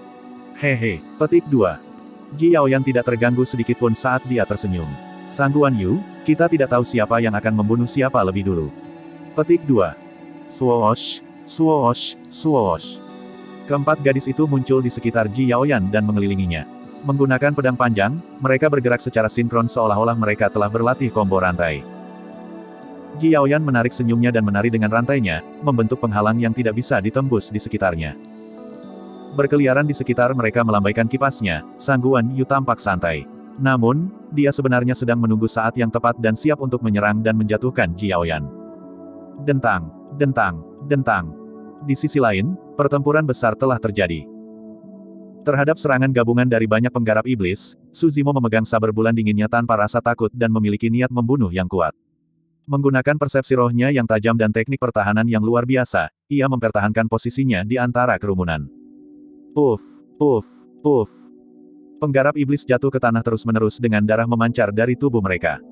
Hehe, petik 2. Ji Yaoyan tidak terganggu sedikitpun saat dia tersenyum. Sangguan Yu, kita tidak tahu siapa yang akan membunuh siapa lebih dulu. Petik 2. Swoosh, swoosh, swoosh. Keempat gadis itu muncul di sekitar Ji Yaoyan dan mengelilinginya. Menggunakan pedang panjang, mereka bergerak secara sinkron seolah-olah mereka telah berlatih combo rantai. Ji Yaoyan menarik senyumnya dan menari dengan rantainya, membentuk penghalang yang tidak bisa ditembus di sekitarnya. Berkeliaran di sekitar mereka melambaikan kipasnya, Sangguan Yu tampak santai. Namun, dia sebenarnya sedang menunggu saat yang tepat dan siap untuk menyerang dan menjatuhkan Ji Yaoyan. Dentang, dentang, dentang. Di sisi lain, pertempuran besar telah terjadi. Terhadap serangan gabungan dari banyak penggarap iblis, Suzimo memegang saber bulan dinginnya tanpa rasa takut dan memiliki niat membunuh yang kuat. Menggunakan persepsi rohnya yang tajam dan teknik pertahanan yang luar biasa, ia mempertahankan posisinya di antara kerumunan. Puff, puff, puff. Penggarap iblis jatuh ke tanah terus-menerus dengan darah memancar dari tubuh mereka.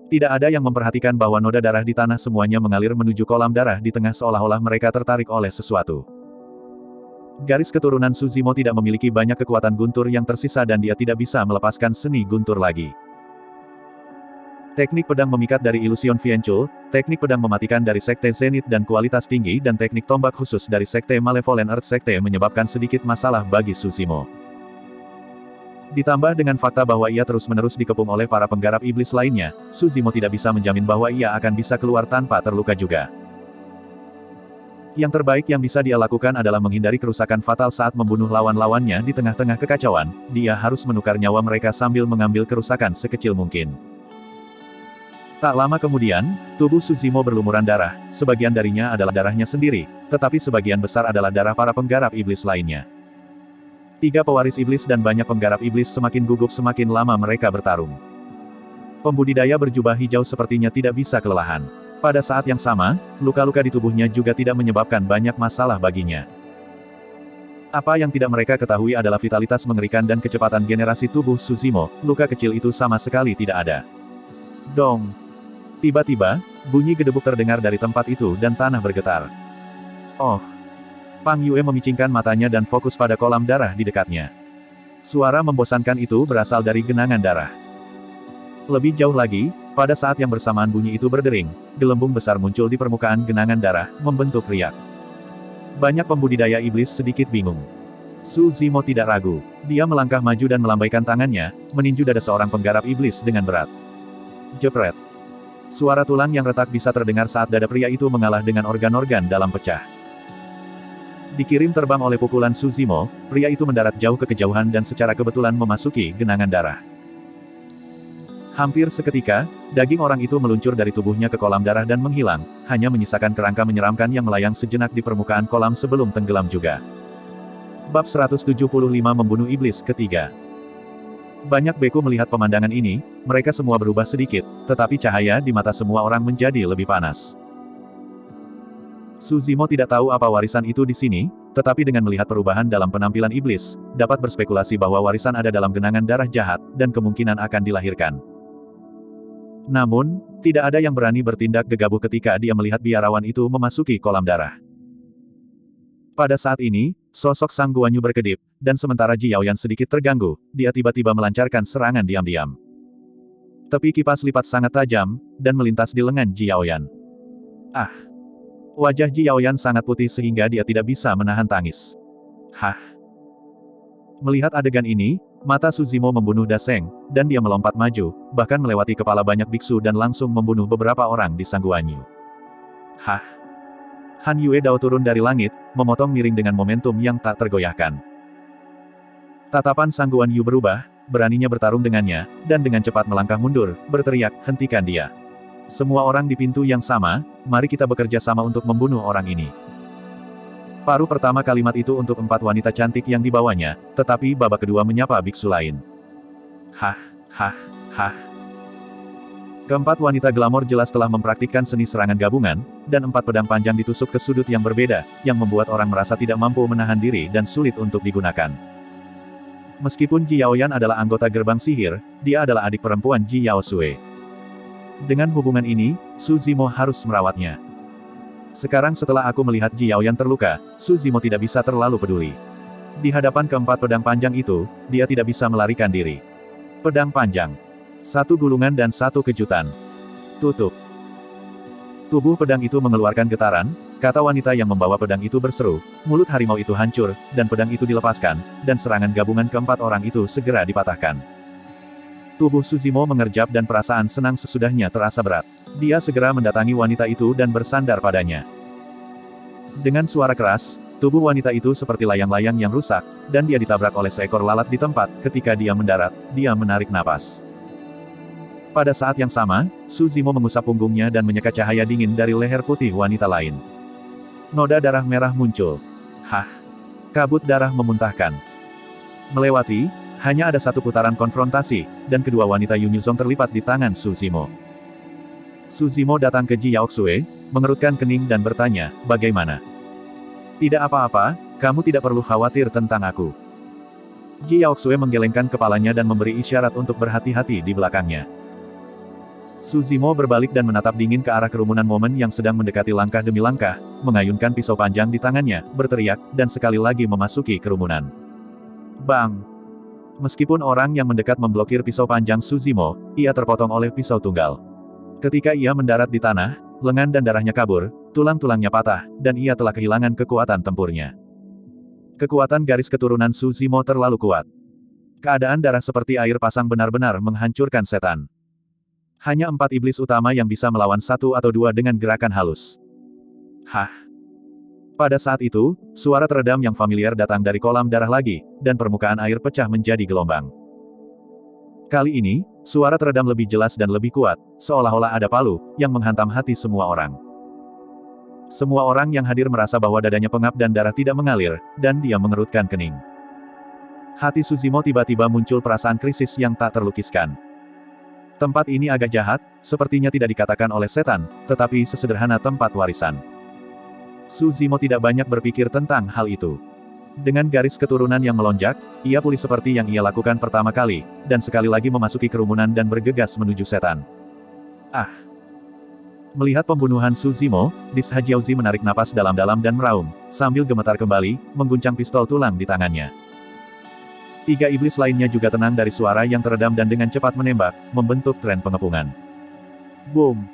Tidak ada yang memperhatikan bahwa noda darah di tanah semuanya mengalir menuju kolam darah di tengah seolah-olah mereka tertarik oleh sesuatu. Garis keturunan Suzimo tidak memiliki banyak kekuatan guntur yang tersisa dan dia tidak bisa melepaskan seni guntur lagi. Teknik pedang memikat dari Illusion Fienchul, teknik pedang mematikan dari Sekte Zenith dan kualitas tinggi dan teknik tombak khusus dari Sekte Malevolent Earth Sekte menyebabkan sedikit masalah bagi Suzimo. Ditambah dengan fakta bahwa ia terus-menerus dikepung oleh para penggarap iblis lainnya, Suzimo tidak bisa menjamin bahwa ia akan bisa keluar tanpa terluka juga. Yang terbaik yang bisa dia lakukan adalah menghindari kerusakan fatal saat membunuh lawan-lawannya di tengah-tengah kekacauan, dia harus menukar nyawa mereka sambil mengambil kerusakan sekecil mungkin. Tak lama kemudian, tubuh Suzimo berlumuran darah, sebagian darinya adalah darahnya sendiri, tetapi sebagian besar adalah darah para penggarap iblis lainnya. 3 pewaris iblis dan banyak penggarap iblis semakin gugup semakin lama mereka bertarung. Pembudidaya berjubah hijau sepertinya tidak bisa kelelahan. Pada saat yang sama, luka-luka di tubuhnya juga tidak menyebabkan banyak masalah baginya. Apa yang tidak mereka ketahui adalah vitalitas mengerikan dan kecepatan generasi tubuh Suzimo, luka kecil itu sama sekali tidak ada. Dong! Tiba-tiba, bunyi gedebuk terdengar dari tempat itu dan tanah bergetar. Oh! Pang Yue memicingkan matanya dan fokus pada kolam darah di dekatnya. Suara membosankan itu berasal dari genangan darah. Lebih jauh lagi, pada saat yang bersamaan bunyi itu berdering, gelembung besar muncul di permukaan genangan darah, membentuk riak. Banyak pembudidaya iblis sedikit bingung. Suzimo tidak ragu. Dia melangkah maju dan melambaikan tangannya, meninju dada seorang penggarap iblis dengan berat. Jepret. Suara tulang yang retak bisa terdengar saat dada pria itu mengalah dengan organ-organ dalam pecah. Dikirim terbang oleh pukulan Suzimo, pria itu mendarat jauh ke kejauhan dan secara kebetulan memasuki genangan darah. Hampir seketika, daging orang itu meluncur dari tubuhnya ke kolam darah dan menghilang, hanya menyisakan kerangka menyeramkan yang melayang sejenak di permukaan kolam sebelum tenggelam juga. Bab 175 Membunuh Iblis ketiga. Banyak beku melihat pemandangan ini, mereka semua berubah sedikit, tetapi cahaya di mata semua orang menjadi lebih panas. Suzimo tidak tahu apa warisan itu di sini, tetapi dengan melihat perubahan dalam penampilan iblis, dapat berspekulasi bahwa warisan ada dalam genangan darah jahat, dan kemungkinan akan dilahirkan. Namun, tidak ada yang berani bertindak gegabah ketika dia melihat biarawan itu memasuki kolam darah. Pada saat ini, sosok Sang Guanyu berkedip, dan sementara Ji Yaoyan sedikit terganggu, dia tiba-tiba melancarkan serangan diam-diam. Tepi kipas lipat sangat tajam, dan melintas di lengan Ji Yaoyan. Ah! Wajah Ji Yaoyan sangat putih sehingga dia tidak bisa menahan tangis. Hah! Melihat adegan ini, mata Suzimo membunuh Daseng, dan dia melompat maju, bahkan melewati kepala banyak biksu dan langsung membunuh beberapa orang di Sang Guanyu. Hah! Han Yue Dao turun dari langit, memotong miring dengan momentum yang tak tergoyahkan. Tatapan Sang Guanyu berubah, beraninya bertarung dengannya, dan dengan cepat melangkah mundur, berteriak, hentikan dia. Semua orang di pintu yang sama, mari kita bekerja sama untuk membunuh orang ini. Paruh pertama kalimat itu untuk 4 wanita cantik yang dibawanya, tetapi babak kedua menyapa biksu lain. Hah, hah, hah. Keempat wanita glamor jelas telah mempraktikkan seni serangan gabungan, dan 4 pedang panjang ditusuk ke sudut yang berbeda, yang membuat orang merasa tidak mampu menahan diri dan sulit untuk digunakan. Meskipun Ji Yaoyan adalah anggota gerbang sihir, dia adalah adik perempuan Ji Yaosue. Dengan hubungan ini, Su Zimo harus merawatnya. Sekarang setelah aku melihat Ji Yaoyan terluka, Su Zimo tidak bisa terlalu peduli. Di hadapan keempat pedang panjang itu, dia tidak bisa melarikan diri. Pedang panjang. Satu gulungan dan satu kejutan. Tutup. Tubuh pedang itu mengeluarkan getaran, kata wanita yang membawa pedang itu berseru, mulut harimau itu hancur, dan pedang itu dilepaskan, dan serangan gabungan keempat orang itu segera dipatahkan. Tubuh Su Zimo mengerjap dan perasaan senang sesudahnya terasa berat. Dia segera mendatangi wanita itu dan bersandar padanya. Dengan suara keras, tubuh wanita itu seperti layang-layang yang rusak, dan dia ditabrak oleh seekor lalat di tempat. Ketika dia mendarat, dia menarik napas. Pada saat yang sama, Su Zimo mengusap punggungnya dan menyeka cahaya dingin dari leher putih wanita lain. Noda darah merah muncul. Hah! Kabut darah memuntahkan. Melewati, hanya ada satu putaran konfrontasi, dan kedua wanita Yunuzong terlipat di tangan Su Zimo. Su Zimo datang ke Ji Yaoxue, mengerutkan kening dan bertanya, bagaimana? Tidak apa-apa, kamu tidak perlu khawatir tentang aku. Ji Yaoxue menggelengkan kepalanya dan memberi isyarat untuk berhati-hati di belakangnya. Su Zimo berbalik dan menatap dingin ke arah kerumunan momen yang sedang mendekati langkah demi langkah, mengayunkan pisau panjang di tangannya, berteriak, dan sekali lagi memasuki kerumunan. Bang! Meskipun orang yang mendekat memblokir pisau panjang Su Zimo, ia terpotong oleh pisau tunggal. Ketika ia mendarat di tanah, lengan dan darahnya kabur, tulang-tulangnya patah, dan ia telah kehilangan kekuatan tempurnya. Kekuatan garis keturunan Su Zimo terlalu kuat. Keadaan darah seperti air pasang benar-benar menghancurkan setan. Hanya 4 iblis utama yang bisa melawan 1 atau 2 dengan gerakan halus. Hah! Pada saat itu, suara teredam yang familiar datang dari kolam darah lagi, dan permukaan air pecah menjadi gelombang. Kali ini, suara teredam lebih jelas dan lebih kuat, seolah-olah ada palu, yang menghantam hati semua orang. Semua orang yang hadir merasa bahwa dadanya pengap dan darah tidak mengalir, dan dia mengerutkan kening. Hati Su Zimo tiba-tiba muncul perasaan krisis yang tak terlukiskan. Tempat ini agak jahat, sepertinya tidak dikatakan oleh setan, tetapi sesederhana tempat warisan. Su Zimo tidak banyak berpikir tentang hal itu. Dengan garis keturunan yang melonjak, ia pulih seperti yang ia lakukan pertama kali, dan sekali lagi memasuki kerumunan dan bergegas menuju setan. Ah! Melihat pembunuhan Su Zimo, Dis Hajiaozi menarik napas dalam-dalam dan meraung, sambil gemetar kembali, mengguncang pistol tulang di tangannya. 3 iblis lainnya juga tenang dari suara yang teredam dan dengan cepat menembak, membentuk tren pengepungan. Boom!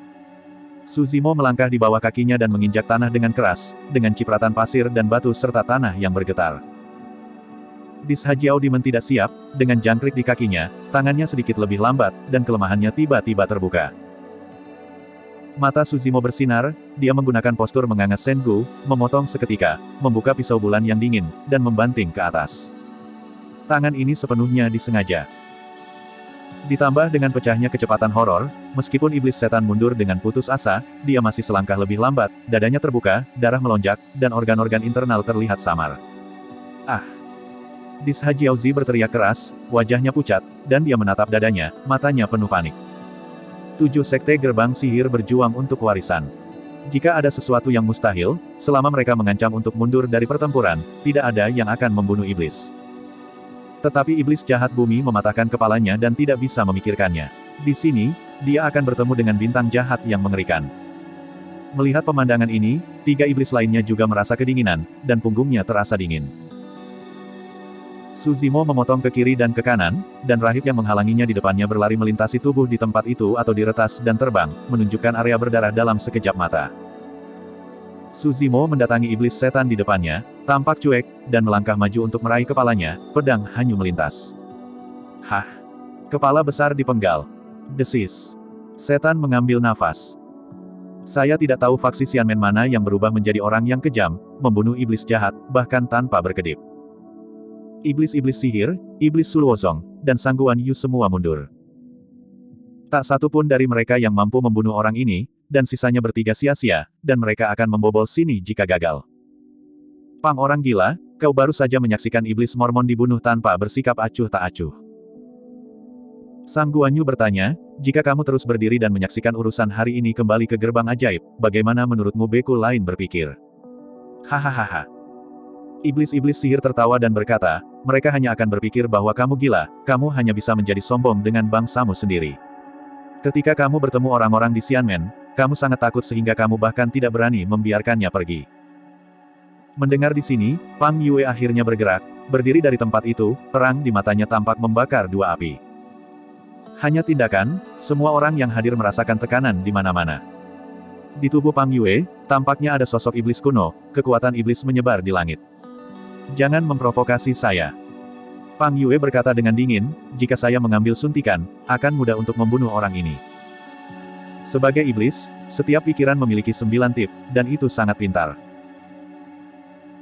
Su Zimo melangkah di bawah kakinya dan menginjak tanah dengan keras, dengan cipratan pasir dan batu serta tanah yang bergetar. Dis Hajiaozi tidak siap, dengan jangkrik di kakinya, tangannya sedikit lebih lambat, dan kelemahannya tiba-tiba terbuka. Mata Su Zimo bersinar, dia menggunakan postur menganga Sengu, memotong seketika, membuka pisau bulan yang dingin, dan membanting ke atas. Tangan ini sepenuhnya disengaja. Ditambah dengan pecahnya kecepatan horor, meskipun iblis setan mundur dengan putus asa, dia masih selangkah lebih lambat, dadanya terbuka, darah melonjak, dan organ-organ internal terlihat samar. Ah! Dis Hajiaozi berteriak keras, wajahnya pucat, dan dia menatap dadanya, matanya penuh panik. 7 sekte gerbang sihir berjuang untuk warisan. Jika ada sesuatu yang mustahil, selama mereka mengancam untuk mundur dari pertempuran, tidak ada yang akan membunuh iblis. Tetapi iblis jahat bumi mematahkan kepalanya dan tidak bisa memikirkannya. Di sini, dia akan bertemu dengan bintang jahat yang mengerikan. Melihat pemandangan ini, 3 iblis lainnya juga merasa kedinginan, dan punggungnya terasa dingin. Su Zimo memotong ke kiri dan ke kanan, dan rahib yang menghalanginya di depannya berlari melintasi tubuh di tempat itu atau diretas dan terbang, menunjukkan area berdarah dalam sekejap mata. Su Zimo mendatangi iblis setan di depannya, tampak cuek, dan melangkah maju untuk meraih kepalanya, pedang hanyu melintas. Hah! Kepala besar dipenggal. Desis. Setan mengambil nafas. Saya tidak tahu faksi Xianmen mana yang berubah menjadi orang yang kejam, membunuh iblis jahat, bahkan tanpa berkedip. Iblis-iblis sihir, iblis Sulwozong, dan Sangguan Yu semua mundur. Tak satu pun dari mereka yang mampu membunuh orang ini, dan sisanya bertiga sia-sia, dan mereka akan membobol sini jika gagal. Pang orang gila, kau baru saja menyaksikan iblis Mormon dibunuh tanpa bersikap acuh tak acuh. Sang Guanyu bertanya, jika kamu terus berdiri dan menyaksikan urusan hari ini kembali ke gerbang ajaib, bagaimana menurutmu beku lain berpikir? Hahaha. Iblis-iblis sihir tertawa dan berkata, mereka hanya akan berpikir bahwa kamu gila, kamu hanya bisa menjadi sombong dengan bangsamu sendiri. Ketika kamu bertemu orang-orang di Xianmen, kamu sangat takut sehingga kamu bahkan tidak berani membiarkannya pergi. Mendengar di sini, Pang Yue akhirnya bergerak, berdiri dari tempat itu, terang di matanya tampak membakar dua api. Hanya tindakan, semua orang yang hadir merasakan tekanan di mana-mana. Di tubuh Pang Yue, tampaknya ada sosok iblis kuno, kekuatan iblis menyebar di langit. Jangan memprovokasi saya. Pang Yue berkata dengan dingin, jika saya mengambil suntikan, akan mudah untuk membunuh orang ini. Sebagai iblis, setiap pikiran memiliki 9 tip, dan itu sangat pintar.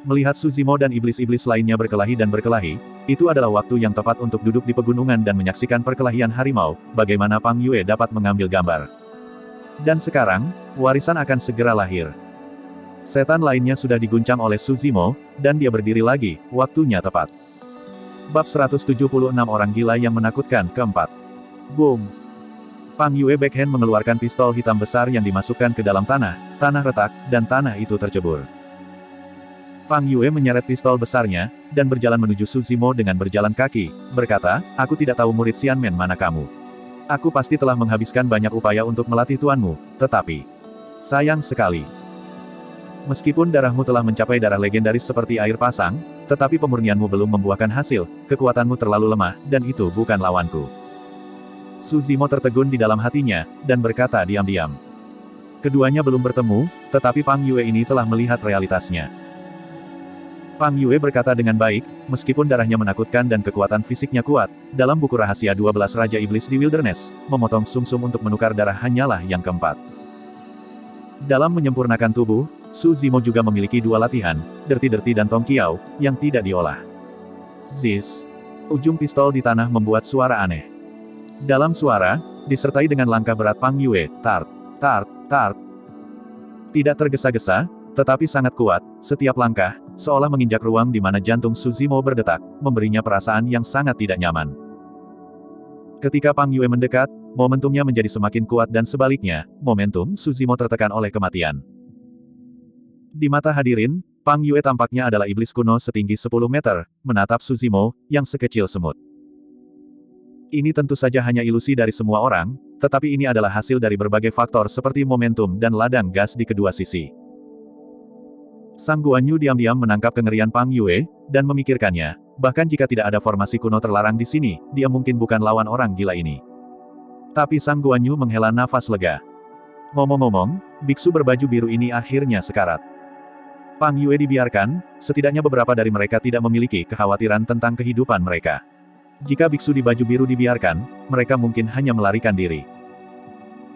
Melihat Su Zimo dan iblis-iblis lainnya berkelahi dan berkelahi, itu adalah waktu yang tepat untuk duduk di pegunungan dan menyaksikan perkelahian harimau, bagaimana Pang Yue dapat mengambil gambar. Dan sekarang, warisan akan segera lahir. Setan lainnya sudah diguncang oleh Su Zimo, dan dia berdiri lagi, waktunya tepat. Bab 176 Orang Gila yang Menakutkan keempat. Boom! Pang Yue backhand mengeluarkan pistol hitam besar yang dimasukkan ke dalam tanah retak, dan tanah itu tercebur. Pang Yue menyeret pistol besarnya, dan berjalan menuju Su Zimo dengan berjalan kaki, berkata, aku tidak tahu murid Xianmen mana kamu. Aku pasti telah menghabiskan banyak upaya untuk melatih tuanmu, tetapi... sayang sekali. Meskipun darahmu telah mencapai darah legendaris seperti air pasang, tetapi pemurnianmu belum membuahkan hasil, kekuatanmu terlalu lemah, dan itu bukan lawanku. Su Zimo tertegun di dalam hatinya, dan berkata diam-diam. Keduanya belum bertemu, tetapi Pang Yue ini telah melihat realitasnya. Pang Yue berkata dengan baik, meskipun darahnya menakutkan dan kekuatan fisiknya kuat, dalam buku rahasia 12 Raja Iblis di Wilderness, memotong sumsum untuk menukar darah hanyalah yang keempat. Dalam menyempurnakan tubuh, Su Zimo juga memiliki dua latihan, Derti-Derti dan Tong Kiao, yang tidak diolah. Ziz. Ujung pistol di tanah membuat suara aneh. Dalam suara, disertai dengan langkah berat Pang Yue, tart, tart, tart. Tidak tergesa-gesa, tetapi sangat kuat, setiap langkah, seolah menginjak ruang di mana jantung Su Zimo berdetak, memberinya perasaan yang sangat tidak nyaman. Ketika Pang Yue mendekat, momentumnya menjadi semakin kuat dan sebaliknya, momentum Su Zimo tertekan oleh kematian. Di mata hadirin, Pang Yue tampaknya adalah iblis kuno setinggi 10 meter, menatap Su Zimo, yang sekecil semut. Ini tentu saja hanya ilusi dari semua orang, tetapi ini adalah hasil dari berbagai faktor seperti momentum dan ladang gas di kedua sisi. Sang Guanyu diam-diam menangkap kengerian Pang Yue, dan memikirkannya, bahkan jika tidak ada formasi kuno terlarang di sini, dia mungkin bukan lawan orang gila ini. Tapi Sang Guanyu menghela nafas lega. Ngomong-ngomong, biksu berbaju biru ini akhirnya sekarat. Pang Yue dibiarkan, setidaknya beberapa dari mereka tidak memiliki kekhawatiran tentang kehidupan mereka. Jika biksu di baju biru dibiarkan, mereka mungkin hanya melarikan diri.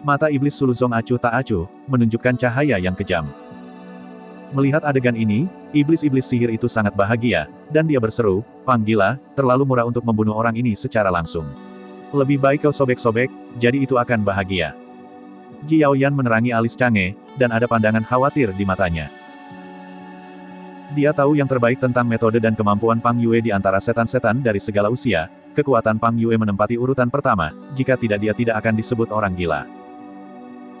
Mata iblis Suluzong acuh tak acuh, menunjukkan cahaya yang kejam. Melihat adegan ini, iblis-iblis sihir itu sangat bahagia, dan dia berseru, Pang gila, terlalu murah untuk membunuh orang ini secara langsung. Lebih baik kau sobek-sobek, jadi itu akan bahagia. Ji Yaoyan menerangi alis Chang'e, dan ada pandangan khawatir di matanya. Dia tahu yang terbaik tentang metode dan kemampuan Pang Yue di antara setan-setan dari segala usia, kekuatan Pang Yue menempati urutan pertama, jika tidak dia tidak akan disebut orang gila.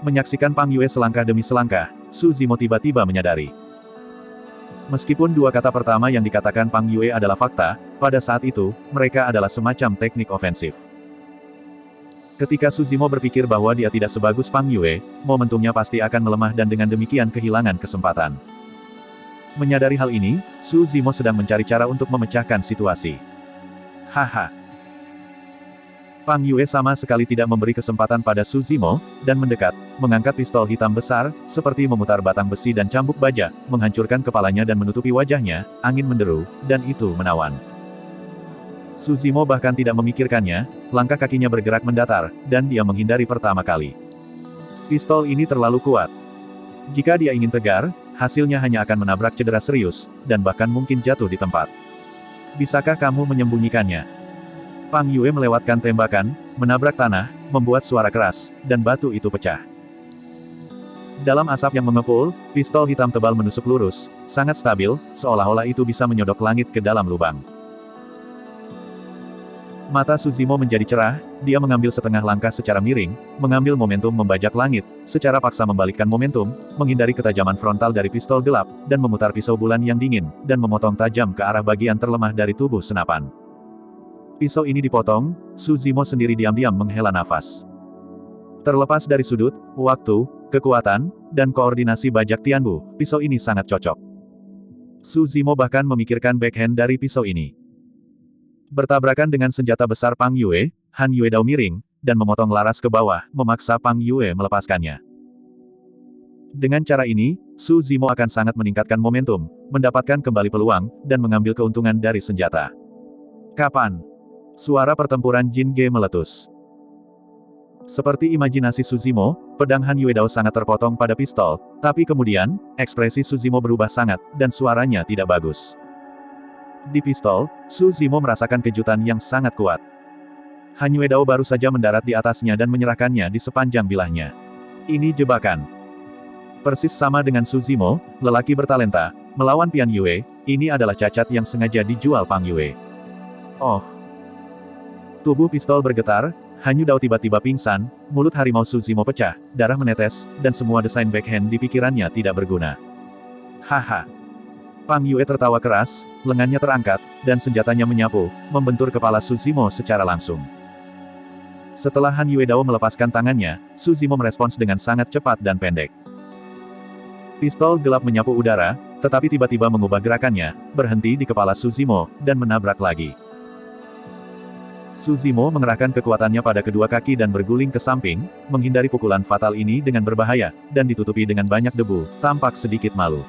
Menyaksikan Pang Yue selangkah demi selangkah, Su Zimo tiba-tiba menyadari. Meskipun dua kata pertama yang dikatakan Pang Yue adalah fakta, pada saat itu, mereka adalah semacam teknik ofensif. Ketika Su Zimo berpikir bahwa dia tidak sebagus Pang Yue, momentumnya pasti akan melemah dan dengan demikian kehilangan kesempatan. Menyadari hal ini, Su Zimo sedang mencari cara untuk memecahkan situasi. Haha. Pang Yue sama sekali tidak memberi kesempatan pada Su Zimo, dan mendekat, mengangkat pistol hitam besar, seperti memutar batang besi dan cambuk baja, menghancurkan kepalanya dan menutupi wajahnya, angin menderu, dan itu menawan. Su Zimo bahkan tidak memikirkannya, langkah kakinya bergerak mendatar, dan dia menghindari pertama kali. Pistol ini terlalu kuat. Jika dia ingin tegar, hasilnya hanya akan menabrak cedera serius, dan bahkan mungkin jatuh di tempat. Bisakah kamu menyembunyikannya? Pang Yue melewatkan tembakan, menabrak tanah, membuat suara keras, dan batu itu pecah. Dalam asap yang mengepul, pistol hitam tebal menusuk lurus, sangat stabil, seolah-olah itu bisa menyodok langit ke dalam lubang. Mata Suzimo menjadi cerah, dia mengambil setengah langkah secara miring, mengambil momentum membajak langit, secara paksa membalikkan momentum, menghindari ketajaman frontal dari pistol gelap, dan memutar pisau bulan yang dingin, dan memotong tajam ke arah bagian terlemah dari tubuh senapan. Pisau ini dipotong, Suzimo sendiri diam-diam menghela nafas. Terlepas dari sudut, waktu, kekuatan, dan koordinasi bajak Tianbu, pisau ini sangat cocok. Suzimo bahkan memikirkan backhand dari pisau ini. Bertabrakan dengan senjata besar Pang Yue, Han Yue Dao miring, dan memotong laras ke bawah, memaksa Pang Yue melepaskannya. Dengan cara ini, Suzimo akan sangat meningkatkan momentum, mendapatkan kembali peluang, dan mengambil keuntungan dari senjata. Kapan? Suara pertempuran Jin Ge meletus. Seperti imajinasi Suzimo, pedang Han Yue Dao sangat terpotong pada pistol, tapi kemudian, ekspresi Suzimo berubah sangat, dan suaranya tidak bagus. Di pistol, Suzimo merasakan kejutan yang sangat kuat. Han Yue Dao baru saja mendarat di atasnya dan menyerahkannya di sepanjang bilahnya. Ini jebakan. Persis sama dengan Suzimo, lelaki bertalenta, melawan Pian Yue, ini adalah cacat yang sengaja dijual Pang Yue. Oh! Tubuh pistol bergetar, Han Yue Dao tiba-tiba pingsan, mulut harimau Suzimo pecah, darah menetes, dan semua desain backhand di pikirannya tidak berguna. Haha! Pang Yue tertawa keras, lengannya terangkat, dan senjatanya menyapu, membentur kepala Suzimo secara langsung. Setelah Han Yue Dao melepaskan tangannya, Suzimo merespons dengan sangat cepat dan pendek. Pistol gelap menyapu udara, tetapi tiba-tiba mengubah gerakannya, berhenti di kepala Suzimo, dan menabrak lagi. Suzimo mengerahkan kekuatannya pada kedua kaki dan berguling ke samping, menghindari pukulan fatal ini dengan berbahaya, dan ditutupi dengan banyak debu, tampak sedikit malu.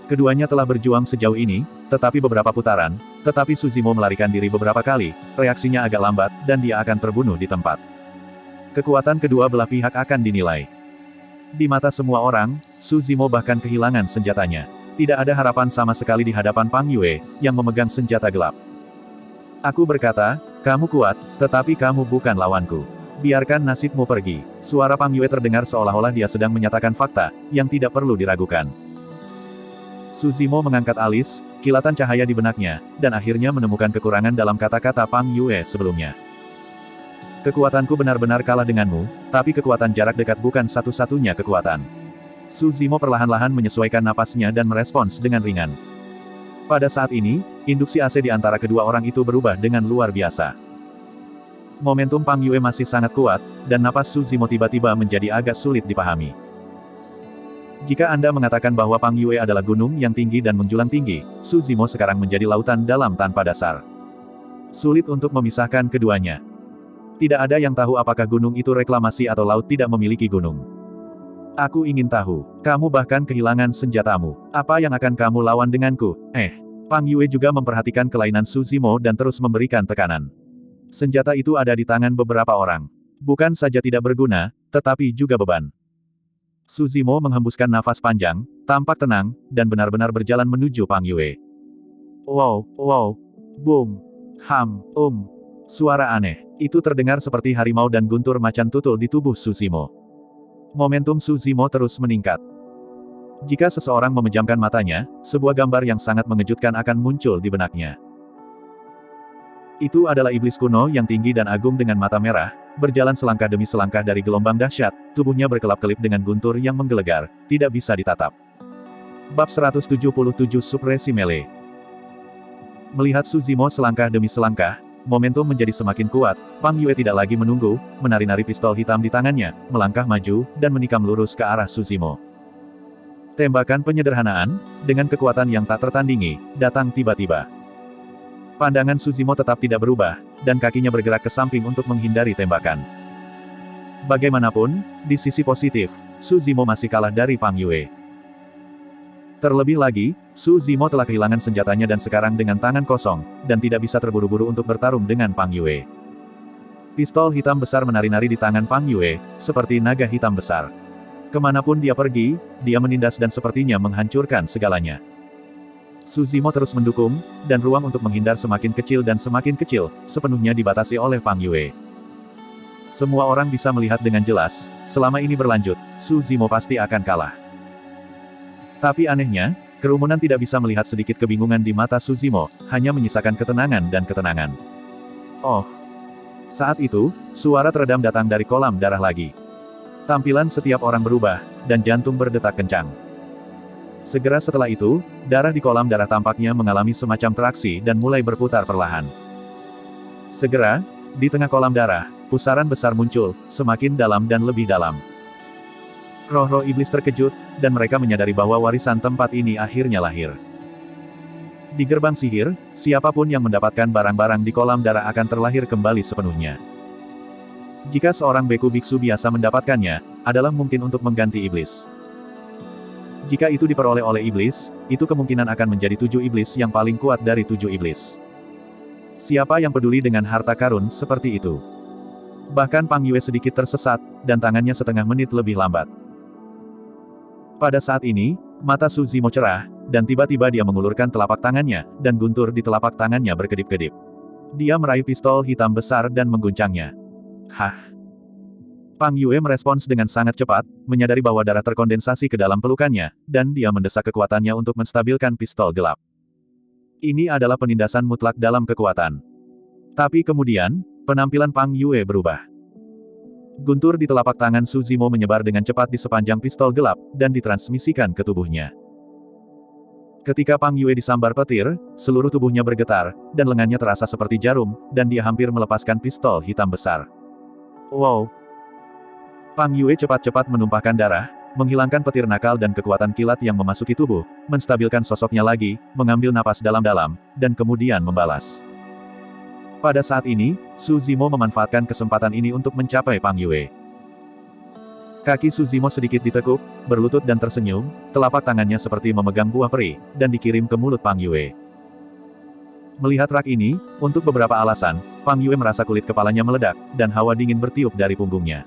Keduanya telah berjuang sejauh ini, tetapi beberapa putaran, tetapi Suzimo melarikan diri beberapa kali, reaksinya agak lambat, dan dia akan terbunuh di tempat. Kekuatan kedua belah pihak akan dinilai. Di mata semua orang, Suzimo bahkan kehilangan senjatanya. Tidak ada harapan sama sekali di hadapan Pang Yue, yang memegang senjata gelap. Aku berkata, kamu kuat, tetapi kamu bukan lawanku. Biarkan nasibmu pergi. Suara Pang Yue terdengar seolah-olah dia sedang menyatakan fakta, yang tidak perlu diragukan. Suzimo mengangkat alis, kilatan cahaya di benaknya, dan akhirnya menemukan kekurangan dalam kata-kata Pang Yue sebelumnya. Kekuatanku benar-benar kalah denganmu, tapi kekuatan jarak dekat bukan satu-satunya kekuatan. Suzimo perlahan-lahan menyesuaikan napasnya dan merespons dengan ringan. Pada saat ini, induksi AC di antara kedua orang itu berubah dengan luar biasa. Momentum Pang Yue masih sangat kuat, dan napas Suzimo tiba-tiba menjadi agak sulit dipahami. Jika Anda mengatakan bahwa Pang Yue adalah gunung yang tinggi dan menjulang tinggi, Suzimo sekarang menjadi lautan dalam tanpa dasar. Sulit untuk memisahkan keduanya. Tidak ada yang tahu apakah gunung itu reklamasi atau laut tidak memiliki gunung. Aku ingin tahu, kamu bahkan kehilangan senjatamu. Apa yang akan kamu lawan denganku? Pang Yue juga memperhatikan kelainan Suzimo dan terus memberikan tekanan. Senjata itu ada di tangan beberapa orang. Bukan saja tidak berguna, tetapi juga beban. Suzimo menghembuskan nafas panjang, tampak tenang, dan benar-benar berjalan menuju Pang Yue. Wow, boom, ham, suara aneh. Itu terdengar seperti harimau dan guntur macan tutul di tubuh Suzimo. Momentum Suzimo terus meningkat. Jika seseorang memejamkan matanya, sebuah gambar yang sangat mengejutkan akan muncul di benaknya. Itu adalah iblis kuno yang tinggi dan agung dengan mata merah, berjalan selangkah demi selangkah dari gelombang dahsyat, tubuhnya berkelap-kelip dengan guntur yang menggelegar, tidak bisa ditatap. Bab 177 Supresi Melee. Melihat Suzimo selangkah demi selangkah, momentum menjadi semakin kuat, Pang Yue tidak lagi menunggu, menari-nari pistol hitam di tangannya, melangkah maju, dan menikam lurus ke arah Suzimo. Tembakan penyederhanaan, dengan kekuatan yang tak tertandingi, datang tiba-tiba. Pandangan Suzimo tetap tidak berubah, dan kakinya bergerak ke samping untuk menghindari tembakan. Bagaimanapun, di sisi positif, Suzimo masih kalah dari Pang Yue. Terlebih lagi, Suzimo telah kehilangan senjatanya dan sekarang dengan tangan kosong, dan tidak bisa terburu-buru untuk bertarung dengan Pang Yue. Pistol hitam besar menari-nari di tangan Pang Yue, seperti naga hitam besar. Kemanapun dia pergi, dia menindas dan sepertinya menghancurkan segalanya. Suzimo terus mendukung, dan ruang untuk menghindar semakin kecil dan semakin kecil, sepenuhnya dibatasi oleh Pang Yue. Semua orang bisa melihat dengan jelas, selama ini berlanjut, Suzimo pasti akan kalah. Tapi anehnya, kerumunan tidak bisa melihat sedikit kebingungan di mata Suzimo, hanya menyisakan ketenangan dan ketenangan. Oh. Saat itu, suara teredam datang dari kolam darah lagi. Tampilan setiap orang berubah, dan jantung berdetak kencang. Segera setelah itu, darah di kolam darah tampaknya mengalami semacam traksi dan mulai berputar perlahan. Segera, di tengah kolam darah, pusaran besar muncul, semakin dalam dan lebih dalam. Roh-roh iblis terkejut, dan mereka menyadari bahwa warisan tempat ini akhirnya lahir. Di gerbang sihir, siapapun yang mendapatkan barang-barang di kolam darah akan terlahir kembali sepenuhnya. Jika seorang beku biksu biasa mendapatkannya, adalah mungkin untuk mengganti iblis. Jika itu diperoleh oleh iblis, itu kemungkinan akan menjadi 7 iblis yang paling kuat dari 7 iblis. Siapa yang peduli dengan harta karun seperti itu? Bahkan Pang Yue sedikit tersesat, dan tangannya setengah menit lebih lambat. Pada saat ini, mata Su Zimo cerah, dan tiba-tiba dia mengulurkan telapak tangannya, dan guntur di telapak tangannya berkedip-kedip. Dia meraih pistol hitam besar dan mengguncangnya. Hah? Pang Yue merespons dengan sangat cepat, menyadari bahwa darah terkondensasi ke dalam pelukannya, dan dia mendesak kekuatannya untuk menstabilkan pistol gelap. Ini adalah penindasan mutlak dalam kekuatan. Tapi kemudian, penampilan Pang Yue berubah. Guntur di telapak tangan Su Zimo menyebar dengan cepat di sepanjang pistol gelap, dan ditransmisikan ke tubuhnya. Ketika Pang Yue disambar petir, seluruh tubuhnya bergetar, dan lengannya terasa seperti jarum, dan dia hampir melepaskan pistol hitam besar. Wow! Pang Yue cepat-cepat menumpahkan darah, menghilangkan petir nakal dan kekuatan kilat yang memasuki tubuh, menstabilkan sosoknya lagi, mengambil napas dalam-dalam, dan kemudian membalas. Pada saat ini, Su Zimo memanfaatkan kesempatan ini untuk mencapai Pang Yue. Kaki Su Zimo sedikit ditekuk, berlutut dan tersenyum, telapak tangannya seperti memegang buah peri, dan dikirim ke mulut Pang Yue. Melihat rak ini, untuk beberapa alasan, Pang Yue merasa kulit kepalanya meledak, dan hawa dingin bertiup dari punggungnya.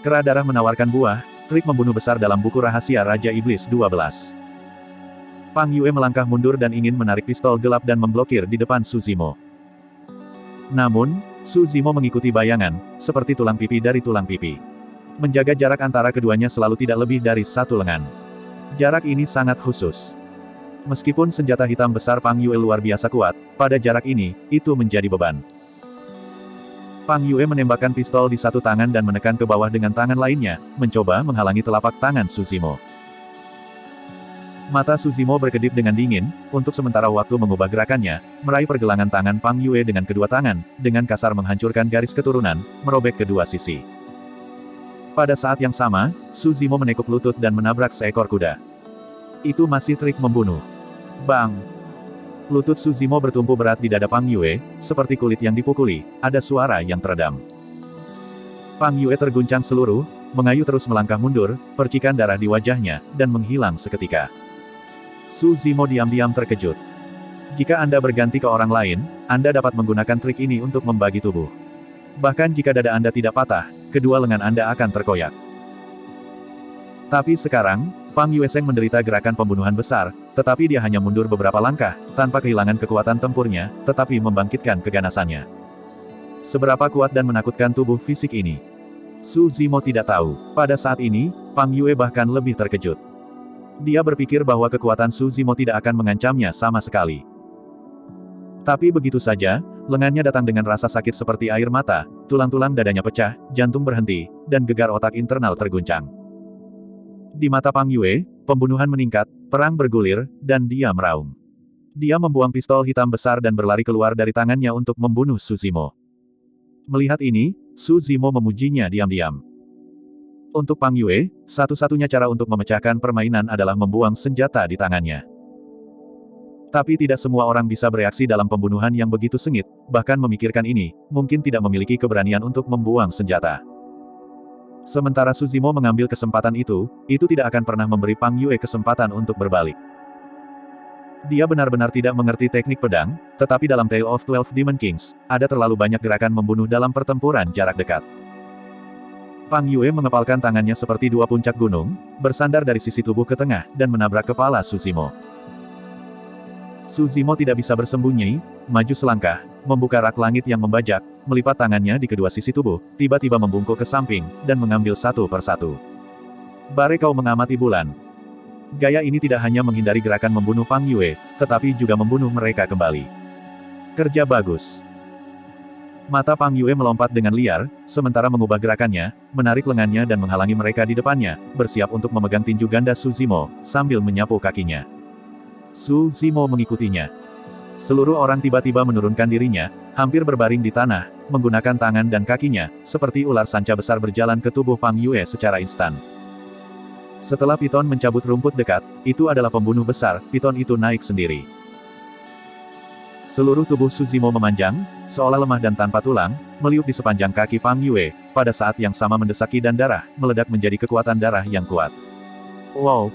Kera darah menawarkan buah, trik membunuh besar dalam buku rahasia Raja Iblis 12. Pang Yue melangkah mundur dan ingin menarik pistol gelap dan memblokir di depan Su Zimo. Namun, Su Zimo mengikuti bayangan, seperti tulang pipi dari tulang pipi. Menjaga jarak antara keduanya selalu tidak lebih dari 1 lengan. Jarak ini sangat khusus. Meskipun senjata hitam besar Pang Yue luar biasa kuat, pada jarak ini, itu menjadi beban. Pang Yue menembakkan pistol di satu tangan dan menekan ke bawah dengan tangan lainnya, mencoba menghalangi telapak tangan Su Zimo. Mata Su Zimo berkedip dengan dingin, untuk sementara waktu mengubah gerakannya, meraih pergelangan tangan Pang Yue dengan kedua tangan, dengan kasar menghancurkan garis keturunan, merobek kedua sisi. Pada saat yang sama, Su Zimo menekuk lutut dan menabrak seekor kuda. Itu masih trik membunuh. Bang! Lutut Su Zimo bertumpu berat di dada Pang Yue, seperti kulit yang dipukuli, ada suara yang teredam. Pang Yue terguncang seluruh, mengayu terus melangkah mundur, percikan darah di wajahnya, dan menghilang seketika. Su Zimo diam-diam terkejut. Jika Anda berganti ke orang lain, Anda dapat menggunakan trik ini untuk membagi tubuh. Bahkan jika dada Anda tidak patah, kedua lengan Anda akan terkoyak. Tapi sekarang, Pang Yue Seng menderita gerakan pembunuhan besar, tetapi dia hanya mundur beberapa langkah, tanpa kehilangan kekuatan tempurnya, tetapi membangkitkan keganasannya. Seberapa kuat dan menakutkan tubuh fisik ini? Su Zimo tidak tahu. Pada saat ini, Pang Yue bahkan lebih terkejut. Dia berpikir bahwa kekuatan Su Zimo tidak akan mengancamnya sama sekali. Tapi begitu saja, lengannya datang dengan rasa sakit seperti air mata, tulang-tulang dadanya pecah, jantung berhenti, dan gegar otak internal terguncang. Di mata Pang Yue, pembunuhan meningkat, perang bergulir, dan dia meraung. Dia membuang pistol hitam besar dan berlari keluar dari tangannya untuk membunuh Su Zimo. Melihat ini, Su Zimo memujinya diam-diam. Untuk Pang Yue, satu-satunya cara untuk memecahkan permainan adalah membuang senjata di tangannya. Tapi tidak semua orang bisa bereaksi dalam pembunuhan yang begitu sengit, bahkan memikirkan ini, mungkin tidak memiliki keberanian untuk membuang senjata. Sementara Su Zimo mengambil kesempatan itu tidak akan pernah memberi Pang Yue kesempatan untuk berbalik. Dia benar-benar tidak mengerti teknik pedang, tetapi dalam Tale of 12 Demon Kings, ada terlalu banyak gerakan membunuh dalam pertempuran jarak dekat. Pang Yue mengepalkan tangannya seperti dua puncak gunung, bersandar dari sisi tubuh ke tengah, dan menabrak kepala Su Zimo. Su Zimo tidak bisa bersembunyi, maju selangkah, membuka rak langit yang membajak, melipat tangannya di kedua sisi tubuh, tiba-tiba membungkuk ke samping, dan mengambil satu persatu. Bare kau mengamati bulan. Gaya ini tidak hanya menghindari gerakan membunuh Pang Yue, tetapi juga membunuh mereka kembali. Kerja bagus. Mata Pang Yue melompat dengan liar, sementara mengubah gerakannya, menarik lengannya dan menghalangi mereka di depannya, bersiap untuk memegang tinju ganda Su Zimo, sambil menyapu kakinya. Su Zimo mengikutinya. Seluruh orang tiba-tiba menurunkan dirinya, hampir berbaring di tanah, menggunakan tangan dan kakinya, seperti ular sanca besar berjalan ke tubuh Pang Yue secara instan. Setelah piton mencabut rumput dekat, itu adalah pembunuh besar, piton itu naik sendiri. Seluruh tubuh Su Zimo memanjang, seolah lemah dan tanpa tulang, meliuk di sepanjang kaki Pang Yue, pada saat yang sama mendesaki dan darah, meledak menjadi kekuatan darah yang kuat. Wow!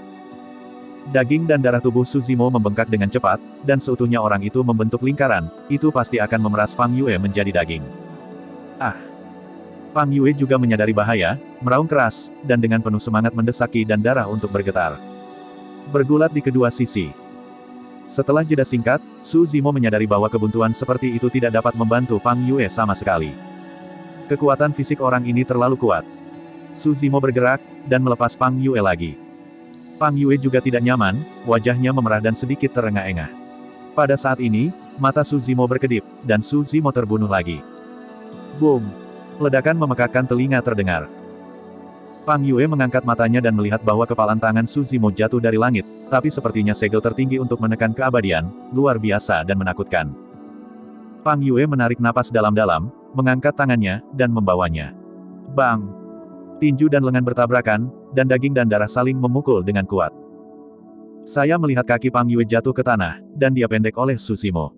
Daging dan darah tubuh Su Zimo membengkak dengan cepat, dan seutuhnya orang itu membentuk lingkaran, itu pasti akan memeras Pang Yue menjadi daging. Ah! Pang Yue juga menyadari bahaya, meraung keras, dan dengan penuh semangat mendesaki dan darah untuk bergetar. Bergulat di kedua sisi. Setelah jeda singkat, Su Zimo menyadari bahwa kebuntuan seperti itu tidak dapat membantu Pang Yue sama sekali. Kekuatan fisik orang ini terlalu kuat. Su Zimo bergerak, dan melepas Pang Yue lagi. Pang Yue juga tidak nyaman, wajahnya memerah dan sedikit terengah-engah. Pada saat ini, mata Su Zimo berkedip, dan Su Zimo terbunuh lagi. Boom! Ledakan memekakkan telinga terdengar. Pang Yue mengangkat matanya dan melihat bahwa kepalan tangan Su Zimo jatuh dari langit, tapi sepertinya segel tertinggi untuk menekan keabadian, luar biasa dan menakutkan. Pang Yue menarik napas dalam-dalam, mengangkat tangannya, dan membawanya. Bang! Tinju dan lengan bertabrakan, dan daging dan darah saling memukul dengan kuat. Saya melihat kaki Pang Yue jatuh ke tanah, dan dia pendek oleh Su Zimo.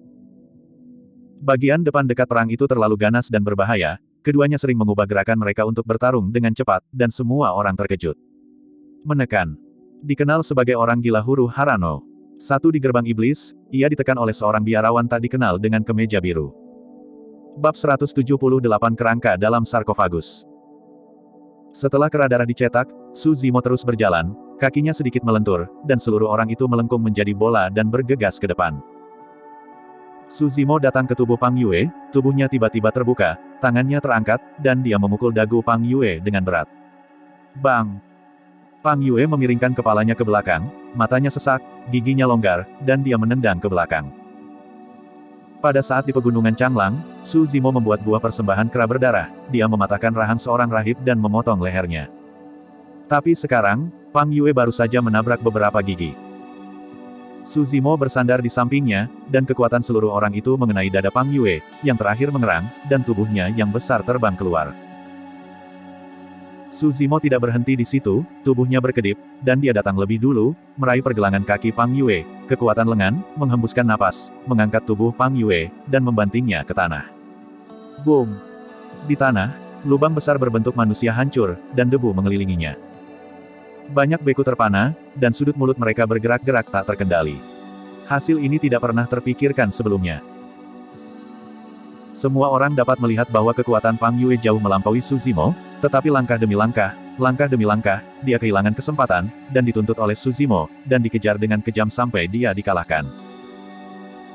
Bagian depan dekat perang itu terlalu ganas dan berbahaya, keduanya sering mengubah gerakan mereka untuk bertarung dengan cepat, dan semua orang terkejut. Menekan. Dikenal sebagai orang gila huru Harano. Satu di gerbang iblis, ia ditekan oleh seorang biarawan tak dikenal dengan kemeja biru. Bab 178 Kerangka dalam Sarkofagus. Setelah kera darah dicetak, Su Zimo terus berjalan, kakinya sedikit melentur, dan seluruh orang itu melengkung menjadi bola dan bergegas ke depan. Su Zimo datang ke tubuh Pang Yue, tubuhnya tiba-tiba terbuka, tangannya terangkat, dan dia memukul dagu Pang Yue dengan berat. Bang! Pang Yue memiringkan kepalanya ke belakang, matanya sesak, giginya longgar, dan dia menendang ke belakang. Pada saat di pegunungan Changlang, Su Zimo membuat buah persembahan kera berdarah, dia mematahkan rahang seorang rahib dan memotong lehernya. Tapi sekarang, Pang Yue baru saja menabrak beberapa gigi. Su Zimo bersandar di sampingnya, dan kekuatan seluruh orang itu mengenai dada Pang Yue, yang terakhir mengerang, dan tubuhnya yang besar terbang keluar. Su Zimo tidak berhenti di situ, tubuhnya berkedip, dan dia datang lebih dulu, meraih pergelangan kaki Pang Yue, kekuatan lengan, menghembuskan napas, mengangkat tubuh Pang Yue, dan membantingnya ke tanah. Boom! Di tanah, lubang besar berbentuk manusia hancur, dan debu mengelilinginya. Banyak beku terpana, dan sudut mulut mereka bergerak-gerak tak terkendali. Hasil ini tidak pernah terpikirkan sebelumnya. Semua orang dapat melihat bahwa kekuatan Pang Yue jauh melampaui Su Zimo, tetapi langkah demi langkah, dia kehilangan kesempatan, dan dituntut oleh Su Zimo, dan dikejar dengan kejam sampai dia dikalahkan.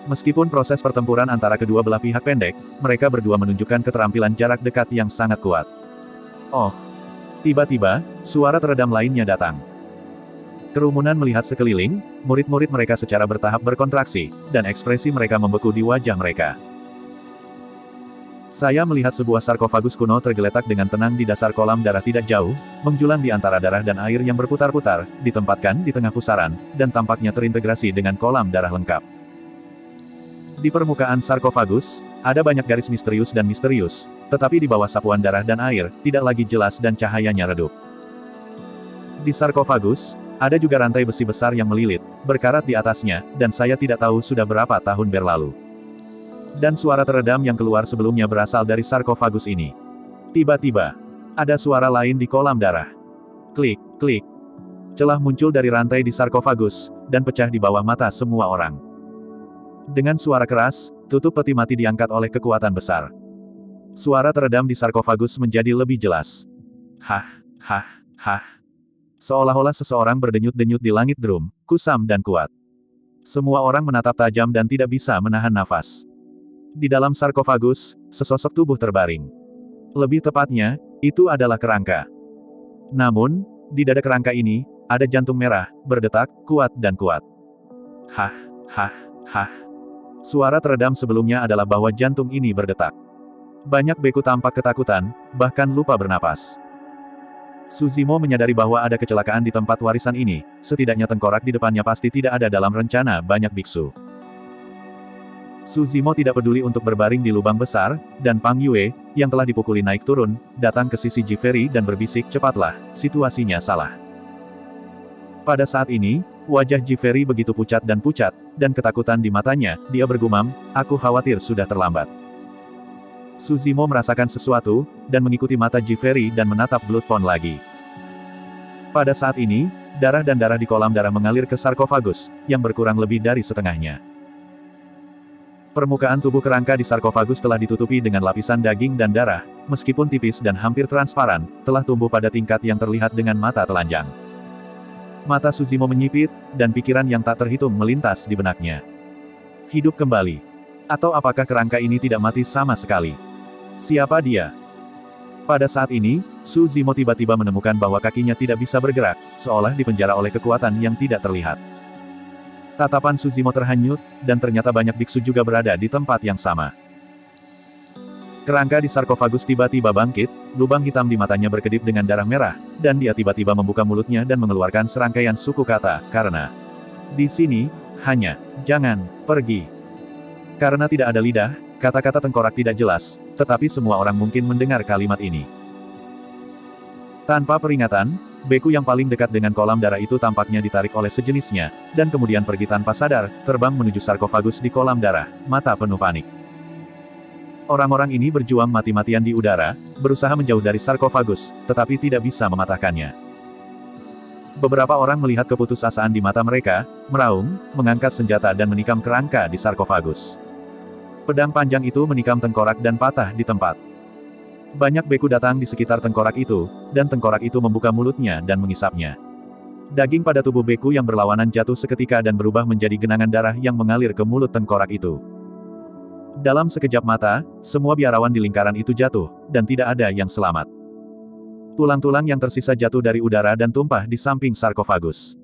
Meskipun proses pertempuran antara kedua belah pihak pendek, mereka berdua menunjukkan keterampilan jarak dekat yang sangat kuat. Oh! Tiba-tiba, suara teredam lainnya datang. Kerumunan melihat sekeliling, murid-murid mereka secara bertahap berkontraksi, dan ekspresi mereka membeku di wajah mereka. Saya melihat sebuah sarkofagus kuno tergeletak dengan tenang di dasar kolam darah tidak jauh, menjulang di antara darah dan air yang berputar-putar, ditempatkan di tengah pusaran, dan tampaknya terintegrasi dengan kolam darah lengkap. Di permukaan sarkofagus, ada banyak garis misterius, tetapi di bawah sapuan darah dan air, tidak lagi jelas dan cahayanya redup. Di sarkofagus, ada juga rantai besi besar yang melilit, berkarat di atasnya, dan saya tidak tahu sudah berapa tahun berlalu. Dan suara teredam yang keluar sebelumnya berasal dari sarkofagus ini. Tiba-tiba, ada suara lain di kolam darah. Klik, klik. Celah muncul dari rantai di sarkofagus, dan pecah di bawah mata semua orang. Dengan suara keras, tutup peti mati diangkat oleh kekuatan besar. Suara teredam di sarkofagus menjadi lebih jelas. Hah, hah, hah. Seolah-olah seseorang berdenyut-denyut di langit drum, kusam dan kuat. Semua orang menatap tajam dan tidak bisa menahan nafas. Di dalam sarkofagus, sesosok tubuh terbaring. Lebih tepatnya, itu adalah kerangka. Namun, di dada kerangka ini, ada jantung merah, berdetak, kuat dan kuat. Hah, hah, hah. Suara teredam sebelumnya adalah bahwa jantung ini berdetak. Banyak beku tampak ketakutan, bahkan lupa bernapas. Suzimo menyadari bahwa ada kecelakaan di tempat warisan ini, setidaknya tengkorak di depannya pasti tidak ada dalam rencana banyak biksu. Suzimo tidak peduli untuk berbaring di lubang besar, dan Pang Yue, yang telah dipukuli naik turun, datang ke sisi Jiferi dan berbisik, "Cepatlah, situasinya salah." Pada saat ini, wajah Jiferi begitu pucat, dan ketakutan di matanya, dia bergumam, "Aku khawatir sudah terlambat." Suzimo merasakan sesuatu, dan mengikuti mata Jiferi dan menatap Blood Pond lagi. Pada saat ini, darah di kolam darah mengalir ke sarkofagus, yang berkurang lebih dari setengahnya. Permukaan tubuh kerangka di sarkofagus telah ditutupi dengan lapisan daging dan darah, meskipun tipis dan hampir transparan, telah tumbuh pada tingkat yang terlihat dengan mata telanjang. Mata Suzimo menyipit, dan pikiran yang tak terhitung melintas di benaknya. Hidup kembali. Atau apakah kerangka ini tidak mati sama sekali? Siapa dia? Pada saat ini, Suzimo tiba-tiba menemukan bahwa kakinya tidak bisa bergerak, seolah dipenjara oleh kekuatan yang tidak terlihat. Tatapan Suzimo terhanyut, dan ternyata banyak biksu juga berada di tempat yang sama. Kerangka di sarkofagus tiba-tiba bangkit, lubang hitam di matanya berkedip dengan darah merah, dan dia tiba-tiba membuka mulutnya dan mengeluarkan serangkaian suku kata, "Karena di sini, hanya, jangan, pergi." Karena tidak ada lidah, kata-kata tengkorak tidak jelas, tetapi semua orang mungkin mendengar kalimat ini. Tanpa peringatan, beku yang paling dekat dengan kolam darah itu tampaknya ditarik oleh sejenisnya, dan kemudian pergi tanpa sadar, terbang menuju sarkofagus di kolam darah, mata penuh panik. Orang-orang ini berjuang mati-matian di udara, berusaha menjauh dari sarkofagus, tetapi tidak bisa mematahkannya. Beberapa orang melihat keputusasaan di mata mereka, meraung, mengangkat senjata dan menikam kerangka di sarkofagus. Pedang panjang itu menikam tengkorak dan patah di tempat. Banyak beku datang di sekitar tengkorak itu, dan tengkorak itu membuka mulutnya dan mengisapnya. Daging pada tubuh beku yang berlawanan jatuh seketika dan berubah menjadi genangan darah yang mengalir ke mulut tengkorak itu. Dalam sekejap mata, semua biarawan di lingkaran itu jatuh, dan tidak ada yang selamat. Tulang-tulang yang tersisa jatuh dari udara dan tumpah di samping sarkofagus.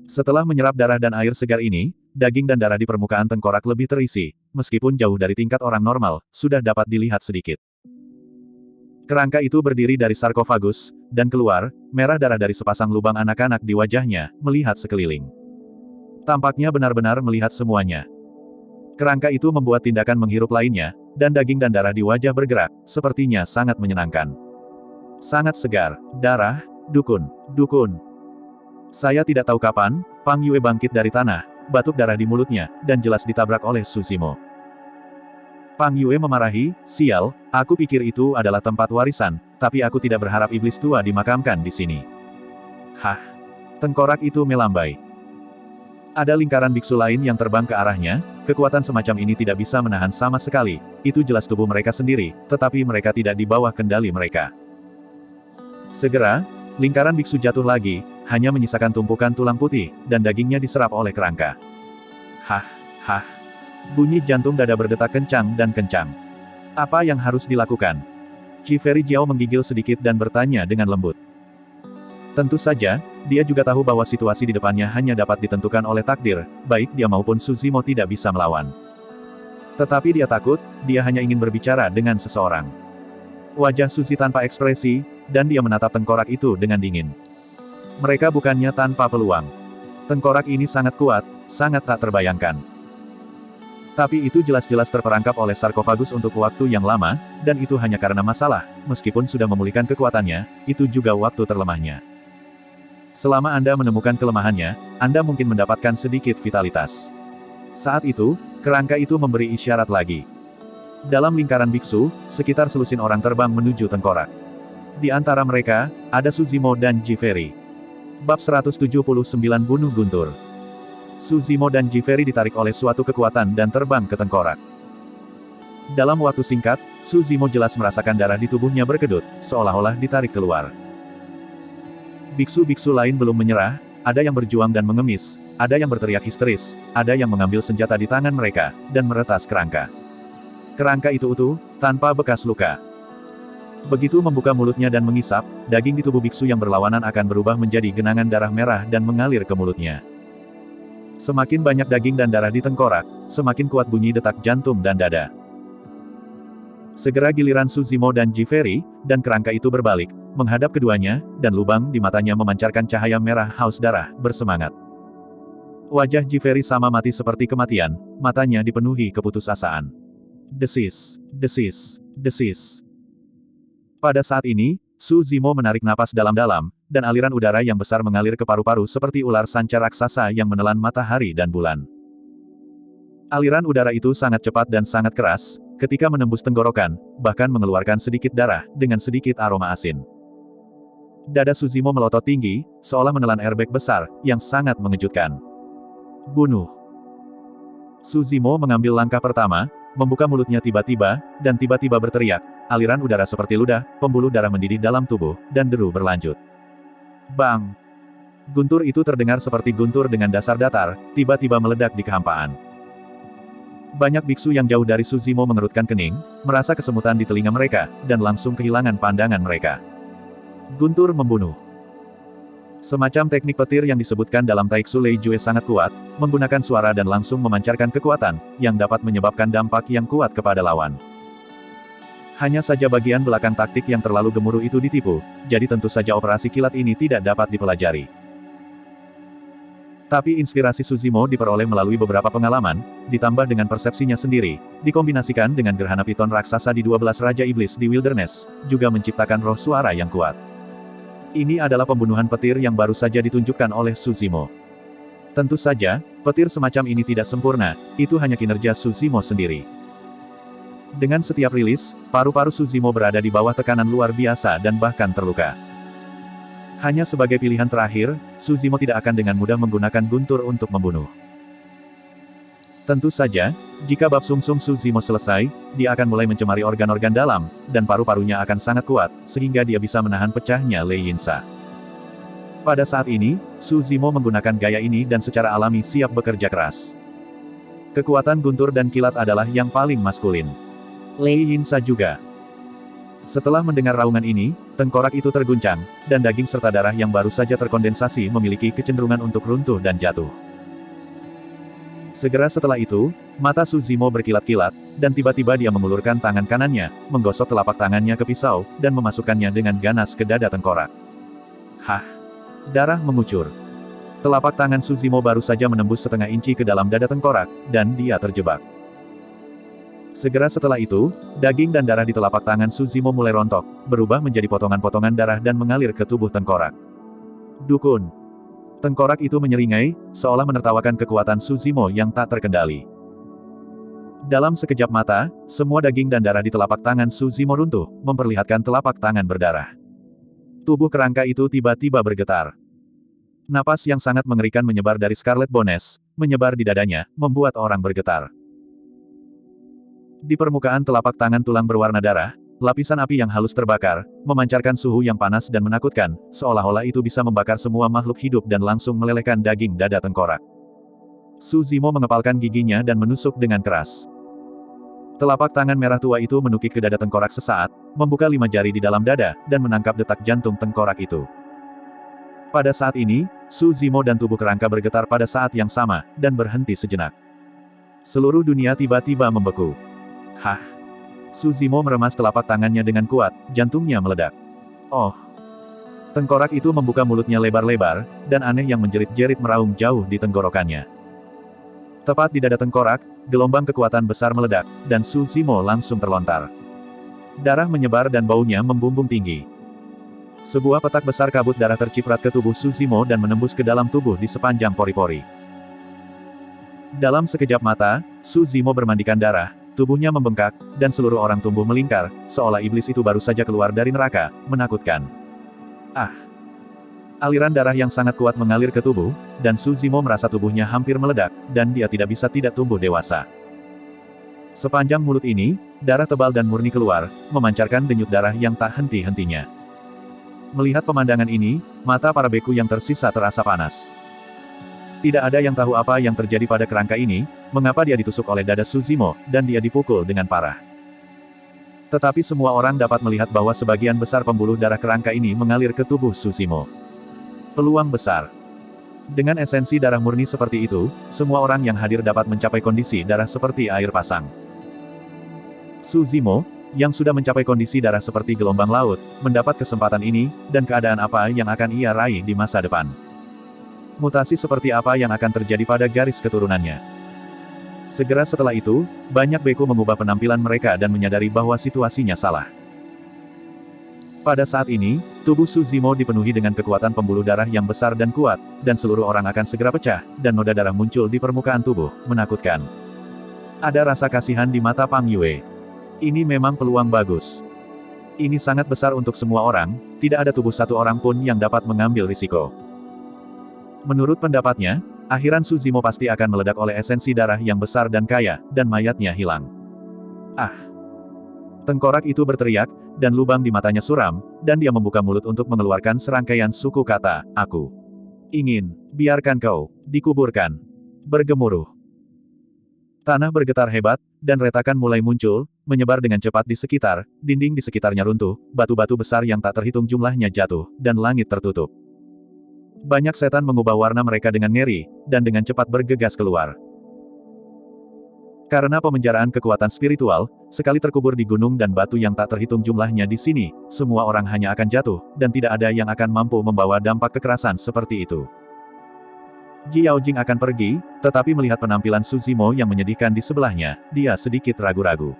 Setelah menyerap darah dan air segar ini, daging dan darah di permukaan tengkorak lebih terisi, meskipun jauh dari tingkat orang normal, sudah dapat dilihat sedikit. Kerangka itu berdiri dari sarkofagus, dan keluar, merah darah dari sepasang lubang anak-anak di wajahnya, melihat sekeliling. Tampaknya benar-benar melihat semuanya. Kerangka itu membuat tindakan menghirup lainnya, dan daging dan darah di wajah bergerak, sepertinya sangat menyenangkan. Sangat segar, darah, dukun. Saya tidak tahu kapan, Pang Yue bangkit dari tanah, batuk darah di mulutnya, dan jelas ditabrak oleh Suzimo. Pang Yue memarahi, "Sial, aku pikir itu adalah tempat warisan, tapi aku tidak berharap iblis tua dimakamkan di sini." Hah? Tengkorak itu melambai. Ada lingkaran biksu lain yang terbang ke arahnya, kekuatan semacam ini tidak bisa menahan sama sekali, itu jelas tubuh mereka sendiri, tetapi mereka tidak di bawah kendali mereka. Segera, lingkaran biksu jatuh lagi, hanya menyisakan tumpukan tulang putih, dan dagingnya diserap oleh kerangka. Hah. Bunyi jantung dada berdetak kencang. Apa yang harus dilakukan? Jiferi Jiao menggigil sedikit dan bertanya dengan lembut. Tentu saja, dia juga tahu bahwa situasi di depannya hanya dapat ditentukan oleh takdir, baik dia maupun Suzimo tidak bisa melawan. Tetapi dia takut, dia hanya ingin berbicara dengan seseorang. Wajah Suzy tanpa ekspresi, dan dia menatap tengkorak itu dengan dingin. Mereka bukannya tanpa peluang. Tengkorak ini sangat kuat, sangat tak terbayangkan. Tapi itu jelas-jelas terperangkap oleh sarkofagus untuk waktu yang lama, dan itu hanya karena masalah, meskipun sudah memulihkan kekuatannya, itu juga waktu terlemahnya. Selama Anda menemukan kelemahannya, Anda mungkin mendapatkan sedikit vitalitas. Saat itu, kerangka itu memberi isyarat lagi. Dalam lingkaran biksu, sekitar selusin orang terbang menuju tengkorak. Di antara mereka, ada Suzimo dan Jiferi. Bab 179 Bunuh Guntur. Suzimo dan Jiferi ditarik oleh suatu kekuatan dan terbang ke tengkorak. Dalam waktu singkat, Suzimo jelas merasakan darah di tubuhnya berkedut, seolah-olah ditarik keluar. Biksu-biksu lain belum menyerah, ada yang berjuang dan mengemis, ada yang berteriak histeris, ada yang mengambil senjata di tangan mereka, dan meretas kerangka. Kerangka itu utuh, tanpa bekas luka. Begitu membuka mulutnya dan mengisap, daging di tubuh biksu yang berlawanan akan berubah menjadi genangan darah merah dan mengalir ke mulutnya. Semakin banyak daging dan darah di tengkorak, semakin kuat bunyi detak jantung dan dada. Segera giliran Suzimo dan Jiferi, dan kerangka itu berbalik, menghadap keduanya, dan lubang di matanya memancarkan cahaya merah haus darah, bersemangat. Wajah Jiferi sama mati seperti kematian, matanya dipenuhi keputusasaan. Desis, desis, desis. Pada saat ini, Suzimo menarik napas dalam-dalam, dan aliran udara yang besar mengalir ke paru-paru seperti ular sanca raksasa yang menelan matahari dan bulan. Aliran udara itu sangat cepat dan sangat keras, ketika menembus tenggorokan, bahkan mengeluarkan sedikit darah, dengan sedikit aroma asin. Dada Suzimo melotot tinggi, seolah menelan airbag besar, yang sangat mengejutkan. Bunuh! Suzimo mengambil langkah pertama, membuka mulutnya tiba-tiba, dan tiba-tiba berteriak, aliran udara seperti ludah, pembuluh darah mendidih dalam tubuh, dan deru berlanjut. Bang! Guntur itu terdengar seperti guntur dengan dasar datar, tiba-tiba meledak di kehampaan. Banyak biksu yang jauh dari Suzimo mengerutkan kening, merasa kesemutan di telinga mereka, dan langsung kehilangan pandangan mereka. Guntur membunuh. Semacam teknik petir yang disebutkan dalam Taiksu Lei Jue sangat kuat, menggunakan suara dan langsung memancarkan kekuatan, yang dapat menyebabkan dampak yang kuat kepada lawan. Hanya saja bagian belakang taktik yang terlalu gemuruh itu ditipu, jadi tentu saja operasi kilat ini tidak dapat dipelajari. Tapi inspirasi Suzimo diperoleh melalui beberapa pengalaman, ditambah dengan persepsinya sendiri, dikombinasikan dengan gerhana piton raksasa di 12 Raja Iblis di Wilderness, juga menciptakan roh suara yang kuat. Ini adalah pembunuhan petir yang baru saja ditunjukkan oleh Suzimo. Tentu saja, petir semacam ini tidak sempurna, itu hanya kinerja Suzimo sendiri. Dengan setiap rilis, paru-paru Suzimo berada di bawah tekanan luar biasa dan bahkan terluka. Hanya sebagai pilihan terakhir, Suzimo tidak akan dengan mudah menggunakan guntur untuk membunuh. Tentu saja, jika bab sumsum Suzimo selesai, dia akan mulai mencemari organ-organ dalam, dan paru-parunya akan sangat kuat, sehingga dia bisa menahan pecahnya Lei Yinsa. Pada saat ini, Suzimo menggunakan gaya ini dan secara alami siap bekerja keras. Kekuatan guntur dan kilat adalah yang paling maskulin. Lei Yinsa juga. Setelah mendengar raungan ini, tengkorak itu terguncang, dan daging serta darah yang baru saja terkondensasi memiliki kecenderungan untuk runtuh dan jatuh. Segera setelah itu, mata Suzimo berkilat-kilat, dan tiba-tiba dia mengulurkan tangan kanannya, menggosok telapak tangannya ke pisau, dan memasukkannya dengan ganas ke dada tengkorak. Hah! Darah mengucur. Telapak tangan Suzimo baru saja menembus setengah inci ke dalam dada tengkorak, dan dia terjebak. Segera setelah itu, daging dan darah di telapak tangan Suzimo mulai rontok, berubah menjadi potongan-potongan darah dan mengalir ke tubuh tengkorak. Dukun. Tengkorak itu menyeringai, seolah menertawakan kekuatan Suzimo yang tak terkendali. Dalam sekejap mata, semua daging dan darah di telapak tangan Suzimo runtuh, memperlihatkan telapak tangan berdarah. Tubuh kerangka itu tiba-tiba bergetar. Napas yang sangat mengerikan menyebar dari Scarlet Bones, menyebar di dadanya, membuat orang bergetar. Di permukaan telapak tangan tulang berwarna darah, lapisan api yang halus terbakar, memancarkan suhu yang panas dan menakutkan, seolah-olah itu bisa membakar semua makhluk hidup dan langsung melelehkan daging dada tengkorak. Suzimo mengepalkan giginya dan menusuk dengan keras. Telapak tangan merah tua itu menukik ke dada tengkorak sesaat, membuka 5 jari di dalam dada, dan menangkap detak jantung tengkorak itu. Pada saat ini, Suzimo dan tubuh kerangka bergetar pada saat yang sama, dan berhenti sejenak. Seluruh dunia tiba-tiba membeku. Hah! Suzimo meremas telapak tangannya dengan kuat, jantungnya meledak. Oh! Tengkorak itu membuka mulutnya lebar-lebar, dan aneh yang menjerit-jerit meraung jauh di tenggorokannya. Tepat di dada tengkorak, gelombang kekuatan besar meledak, dan Suzimo langsung terlontar. Darah menyebar dan baunya membumbung tinggi. Sebuah petak besar kabut darah terciprat ke tubuh Suzimo dan menembus ke dalam tubuh di sepanjang pori-pori. Dalam sekejap mata, Suzimo bermandikan darah, tubuhnya membengkak, dan seluruh orang tumbuh melingkar, seolah iblis itu baru saja keluar dari neraka, menakutkan. Ah! Aliran darah yang sangat kuat mengalir ke tubuh, dan Suzimo merasa tubuhnya hampir meledak, dan dia tidak bisa tidak tumbuh dewasa. Sepanjang mulut ini, darah tebal dan murni keluar, memancarkan denyut darah yang tak henti-hentinya. Melihat pemandangan ini, mata para beku yang tersisa terasa panas. Tidak ada yang tahu apa yang terjadi pada kerangka ini, mengapa dia ditusuk oleh dada Suzimo, dan dia dipukul dengan parah. Tetapi semua orang dapat melihat bahwa sebagian besar pembuluh darah kerangka ini mengalir ke tubuh Suzimo. Peluang besar. Dengan esensi darah murni seperti itu, semua orang yang hadir dapat mencapai kondisi darah seperti air pasang. Suzimo, yang sudah mencapai kondisi darah seperti gelombang laut, mendapat kesempatan ini, dan keadaan apa yang akan ia raih di masa depan. Mutasi seperti apa yang akan terjadi pada garis keturunannya. Segera setelah itu, banyak beku mengubah penampilan mereka dan menyadari bahwa situasinya salah. Pada saat ini, tubuh Su Zimo dipenuhi dengan kekuatan pembuluh darah yang besar dan kuat, dan seluruh orang akan segera pecah, dan noda darah muncul di permukaan tubuh, menakutkan. Ada rasa kasihan di mata Pang Yue. Ini memang peluang bagus. Ini sangat besar untuk semua orang, tidak ada tubuh satu orang pun yang dapat mengambil risiko. Menurut pendapatnya, akhiran Su Zimo pasti akan meledak oleh esensi darah yang besar dan kaya, dan mayatnya hilang. Ah! Tengkorak itu berteriak, dan lubang di matanya suram, dan dia membuka mulut untuk mengeluarkan serangkaian suku kata, "Aku ingin, biarkan kau dikuburkan." Bergemuruh. Tanah bergetar hebat, dan retakan mulai muncul, menyebar dengan cepat di sekitar, dinding di sekitarnya runtuh, batu-batu besar yang tak terhitung jumlahnya jatuh, dan langit tertutup. Banyak setan mengubah warna mereka dengan ngeri, dan dengan cepat bergegas keluar. Karena pemenjaraan kekuatan spiritual, sekali terkubur di gunung dan batu yang tak terhitung jumlahnya di sini, semua orang hanya akan jatuh, dan tidak ada yang akan mampu membawa dampak kekerasan seperti itu. Ji Yaojing akan pergi, tetapi melihat penampilan Su Zimo yang menyedihkan di sebelahnya, dia sedikit ragu-ragu.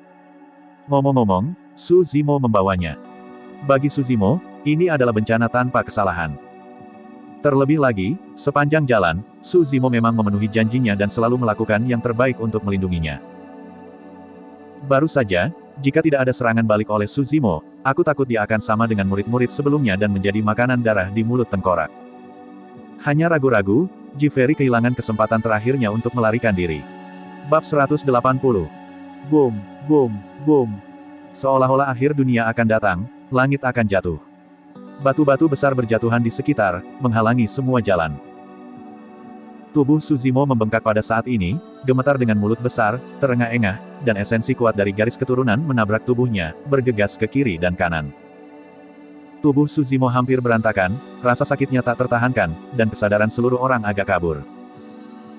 Ngomong-ngomong, Su Zimo membawanya. Bagi Su Zimo, ini adalah bencana tanpa kesalahan. Terlebih lagi, sepanjang jalan, Su Zimo memang memenuhi janjinya dan selalu melakukan yang terbaik untuk melindunginya. Baru saja, jika tidak ada serangan balik oleh Su Zimo, aku takut dia akan sama dengan murid-murid sebelumnya dan menjadi makanan darah di mulut tengkorak. Hanya ragu-ragu, Ji Feri kehilangan kesempatan terakhirnya untuk melarikan diri. Bab 180. Boom, boom, boom. Seolah-olah akhir dunia akan datang, langit akan jatuh. Batu-batu besar berjatuhan di sekitar, menghalangi semua jalan. Tubuh Su Zimo membengkak pada saat ini, gemetar dengan mulut besar, terengah-engah, dan esensi kuat dari garis keturunan menabrak tubuhnya, bergegas ke kiri dan kanan. Tubuh Su Zimo hampir berantakan, rasa sakitnya tak tertahankan, dan kesadaran seluruh orang agak kabur.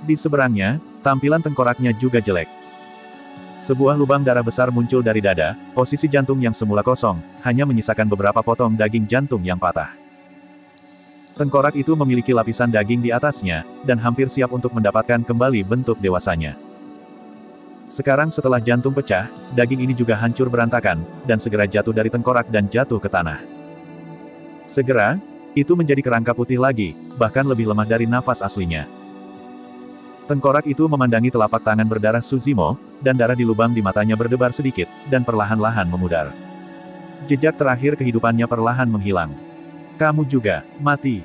Di seberangnya, tampilan tengkoraknya juga jelek. Sebuah lubang darah besar muncul dari dada, posisi jantung yang semula kosong, hanya menyisakan beberapa potong daging jantung yang patah. Tengkorak itu memiliki lapisan daging di atasnya, dan hampir siap untuk mendapatkan kembali bentuk dewasanya. Sekarang setelah jantung pecah, daging ini juga hancur berantakan, dan segera jatuh dari tengkorak dan jatuh ke tanah. Segera, itu menjadi kerangka putih lagi, bahkan lebih lemah dari nafas aslinya. Tengkorak itu memandangi telapak tangan berdarah Su Zimo, dan darah di lubang di matanya berdebar sedikit, dan perlahan-lahan memudar. Jejak terakhir kehidupannya perlahan menghilang. Kamu juga, mati.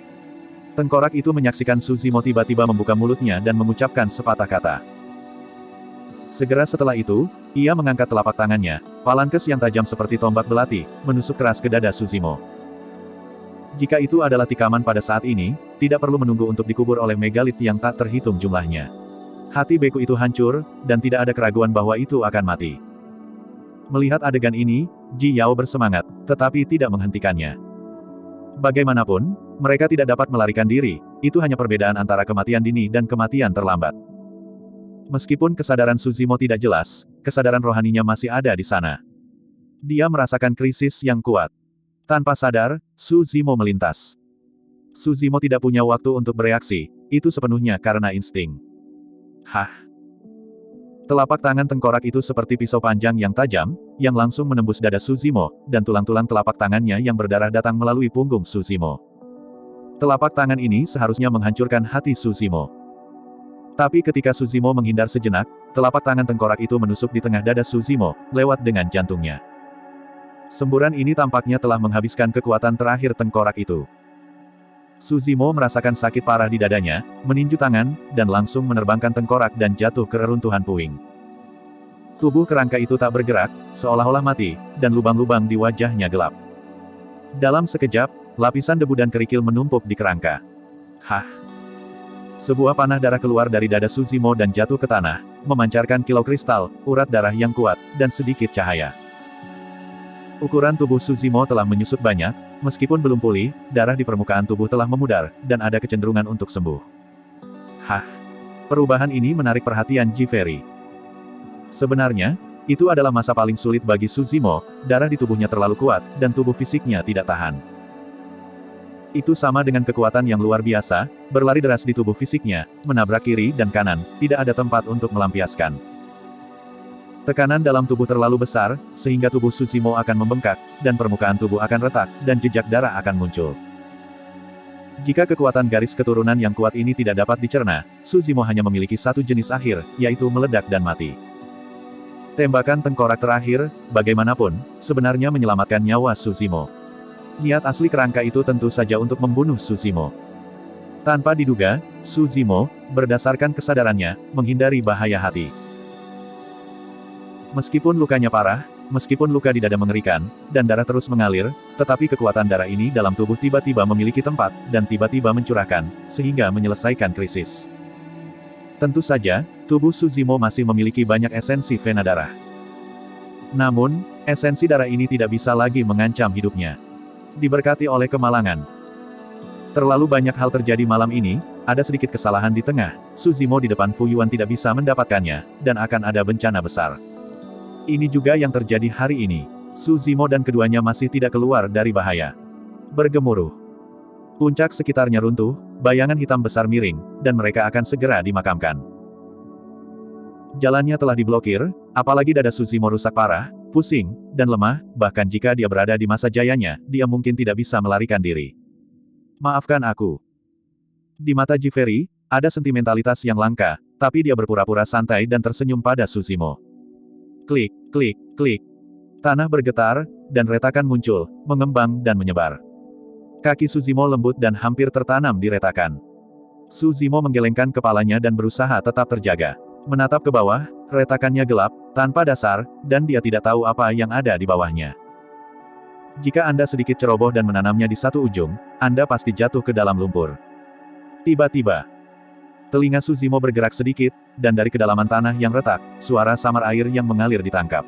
Tengkorak itu menyaksikan Su Zimo tiba-tiba membuka mulutnya dan mengucapkan sepatah kata. Segera setelah itu, ia mengangkat telapak tangannya, palankes yang tajam seperti tombak belati, menusuk keras ke dada Su Zimo. Jika itu adalah tikaman pada saat ini, tidak perlu menunggu untuk dikubur oleh megalit yang tak terhitung jumlahnya. Hati beku itu hancur, dan tidak ada keraguan bahwa itu akan mati. Melihat adegan ini, Ji Yao bersemangat, tetapi tidak menghentikannya. Bagaimanapun, mereka tidak dapat melarikan diri, itu hanya perbedaan antara kematian dini dan kematian terlambat. Meskipun kesadaran Su Zimo tidak jelas, kesadaran rohaninya masih ada di sana. Dia merasakan krisis yang kuat. Tanpa sadar, Su Zimo melintas. Su Zimo tidak punya waktu untuk bereaksi, itu sepenuhnya karena insting. Hah! Telapak tangan tengkorak itu seperti pisau panjang yang tajam, yang langsung menembus dada Su Zimo, dan tulang-tulang telapak tangannya yang berdarah datang melalui punggung Su Zimo. Telapak tangan ini seharusnya menghancurkan hati Su Zimo. Tapi ketika Su Zimo menghindar sejenak, telapak tangan tengkorak itu menusuk di tengah dada Su Zimo, lewat dengan jantungnya. Semburan ini tampaknya telah menghabiskan kekuatan terakhir tengkorak itu. Su Zimo merasakan sakit parah di dadanya, meninju tangan, dan langsung menerbangkan tengkorak dan jatuh ke reruntuhan puing. Tubuh kerangka itu tak bergerak, seolah-olah mati, dan lubang-lubang di wajahnya gelap. Dalam sekejap, lapisan debu dan kerikil menumpuk di kerangka. Hah! Sebuah panah darah keluar dari dada Su Zimo dan jatuh ke tanah, memancarkan kilau kristal, urat darah yang kuat, dan sedikit cahaya. Ukuran tubuh Su Zimo telah menyusut banyak, meskipun belum pulih, darah di permukaan tubuh telah memudar, dan ada kecenderungan untuk sembuh. Hah! Perubahan ini menarik perhatian Ji Feri. Sebenarnya, Itu adalah masa paling sulit bagi Su Zimo, darah di tubuhnya terlalu kuat, dan tubuh fisiknya tidak tahan. Itu sama dengan kekuatan yang luar biasa, berlari deras di tubuh fisiknya, menabrak kiri dan kanan, tidak ada tempat untuk melampiaskan. Tekanan dalam tubuh terlalu besar, sehingga tubuh Su Zimo akan membengkak, dan permukaan tubuh akan retak, dan jejak darah akan muncul. Jika kekuatan garis keturunan yang kuat ini tidak dapat dicerna, Su Zimo hanya memiliki satu jenis akhir, yaitu meledak dan mati. Tembakan tengkorak terakhir, bagaimanapun, sebenarnya menyelamatkan nyawa Su Zimo. Niat asli kerangka itu tentu saja untuk membunuh Su Zimo. Tanpa diduga, Su Zimo, berdasarkan kesadarannya, menghindari bahaya hati. Meskipun lukanya parah, meskipun luka di dada mengerikan, dan darah terus mengalir, tetapi kekuatan darah ini dalam tubuh tiba-tiba memiliki tempat, dan tiba-tiba mencurahkan, sehingga menyelesaikan krisis. Tentu saja, tubuh Su Zimo masih memiliki banyak esensi vena darah. Namun, esensi darah ini tidak bisa lagi mengancam hidupnya. Diberkati oleh kemalangan. Terlalu banyak hal terjadi malam ini, ada sedikit kesalahan di tengah, Su Zimo di depan Fu Yuan tidak bisa mendapatkannya, dan akan ada bencana besar. Ini juga yang terjadi hari ini. Su Zimo dan keduanya masih tidak keluar dari bahaya. Bergemuruh. Puncak sekitarnya runtuh, bayangan hitam besar miring, dan mereka akan segera dimakamkan. Jalannya telah diblokir, apalagi dada Su Zimo rusak parah, pusing, dan lemah, bahkan jika dia berada di masa jayanya, dia mungkin tidak bisa melarikan diri. Maafkan aku. Di mata Ji Feri, ada sentimentalitas yang langka, tapi dia berpura-pura santai dan tersenyum pada Su Zimo. Klik, klik, klik. Tanah bergetar, dan retakan muncul, mengembang dan menyebar. Kaki Su Zimo lembut dan hampir tertanam di retakan. Su Zimo menggelengkan kepalanya dan berusaha tetap terjaga. Menatap ke bawah, retakannya gelap, tanpa dasar, dan dia tidak tahu apa yang ada di bawahnya. Jika Anda sedikit ceroboh dan menanamnya di satu ujung, Anda pasti jatuh ke dalam lumpur. Tiba-tiba, telinga Su Zimo bergerak sedikit, dan dari kedalaman tanah yang retak, suara samar air yang mengalir ditangkap.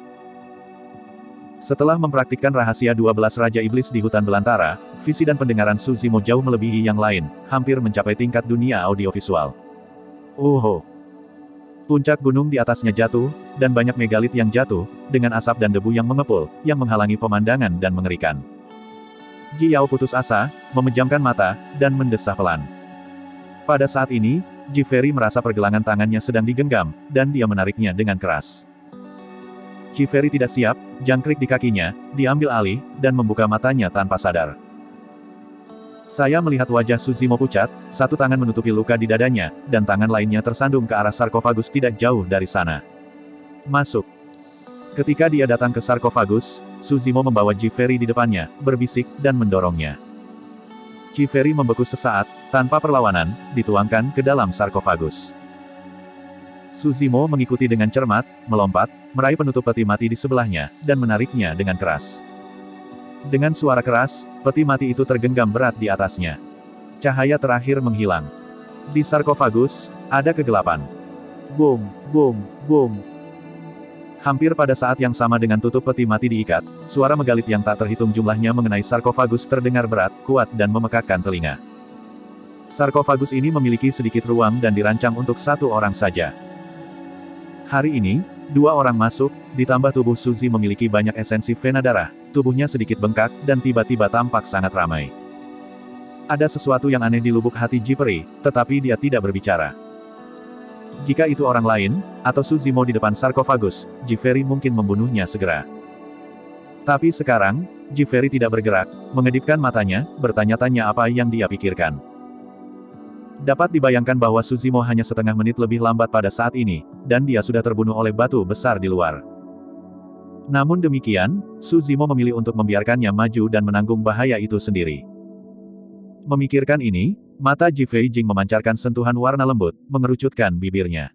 Setelah mempraktikkan rahasia 12 Raja Iblis di hutan belantara, visi dan pendengaran Su Zimo jauh melebihi yang lain, hampir mencapai tingkat dunia audiovisual. Puncak gunung di atasnya jatuh, dan banyak megalit yang jatuh, dengan asap dan debu yang mengepul, yang menghalangi pemandangan dan mengerikan. Ji Yao putus asa, memejamkan mata, dan mendesah pelan. Pada saat ini, Ji Feri merasa pergelangan tangannya sedang digenggam, dan dia menariknya dengan keras. Ji Feri tidak siap, jangkrik di kakinya, diambil alih, dan membuka matanya tanpa sadar. Saya melihat wajah Su Zimo pucat, satu tangan menutupi luka di dadanya, dan tangan lainnya tersandung ke arah sarkofagus tidak jauh dari sana. Masuk. Ketika dia datang ke sarkofagus, Su Zimo membawa Ji Feri di depannya, berbisik, dan mendorongnya. Ji Feri membeku sesaat, tanpa perlawanan, dituangkan ke dalam sarkofagus. Su Zimo mengikuti dengan cermat, melompat, meraih penutup peti mati di sebelahnya, dan menariknya dengan keras. Dengan suara keras, peti mati itu tergenggam berat di atasnya. Cahaya terakhir menghilang. Di sarkofagus, ada kegelapan. Boom, boom, boom. Hampir pada saat yang sama dengan tutup peti mati diikat, suara megalit yang tak terhitung jumlahnya mengenai sarkofagus terdengar berat, kuat dan memekakkan telinga. Sarkofagus ini memiliki sedikit ruang dan dirancang untuk satu orang saja. Hari ini, dua orang masuk, ditambah tubuh Suzy memiliki banyak esensi vena darah, tubuhnya sedikit bengkak, dan tiba-tiba tampak sangat ramai. Ada sesuatu yang aneh di lubuk hati Ji Peri, tetapi dia tidak berbicara. Jika itu orang lain, atau Su Zimo di depan sarkofagus, Ji Feri mungkin membunuhnya segera. Tapi sekarang, Ji Feri tidak bergerak, mengedipkan matanya, bertanya-tanya apa yang dia pikirkan. Dapat dibayangkan bahwa Su Zimo hanya setengah menit lebih lambat pada saat ini, dan dia sudah terbunuh oleh batu besar di luar. Namun demikian, Su Zimo memilih untuk membiarkannya maju dan menanggung bahaya itu sendiri. Memikirkan ini, mata Ji Fei Jing memancarkan sentuhan warna lembut, mengerucutkan bibirnya.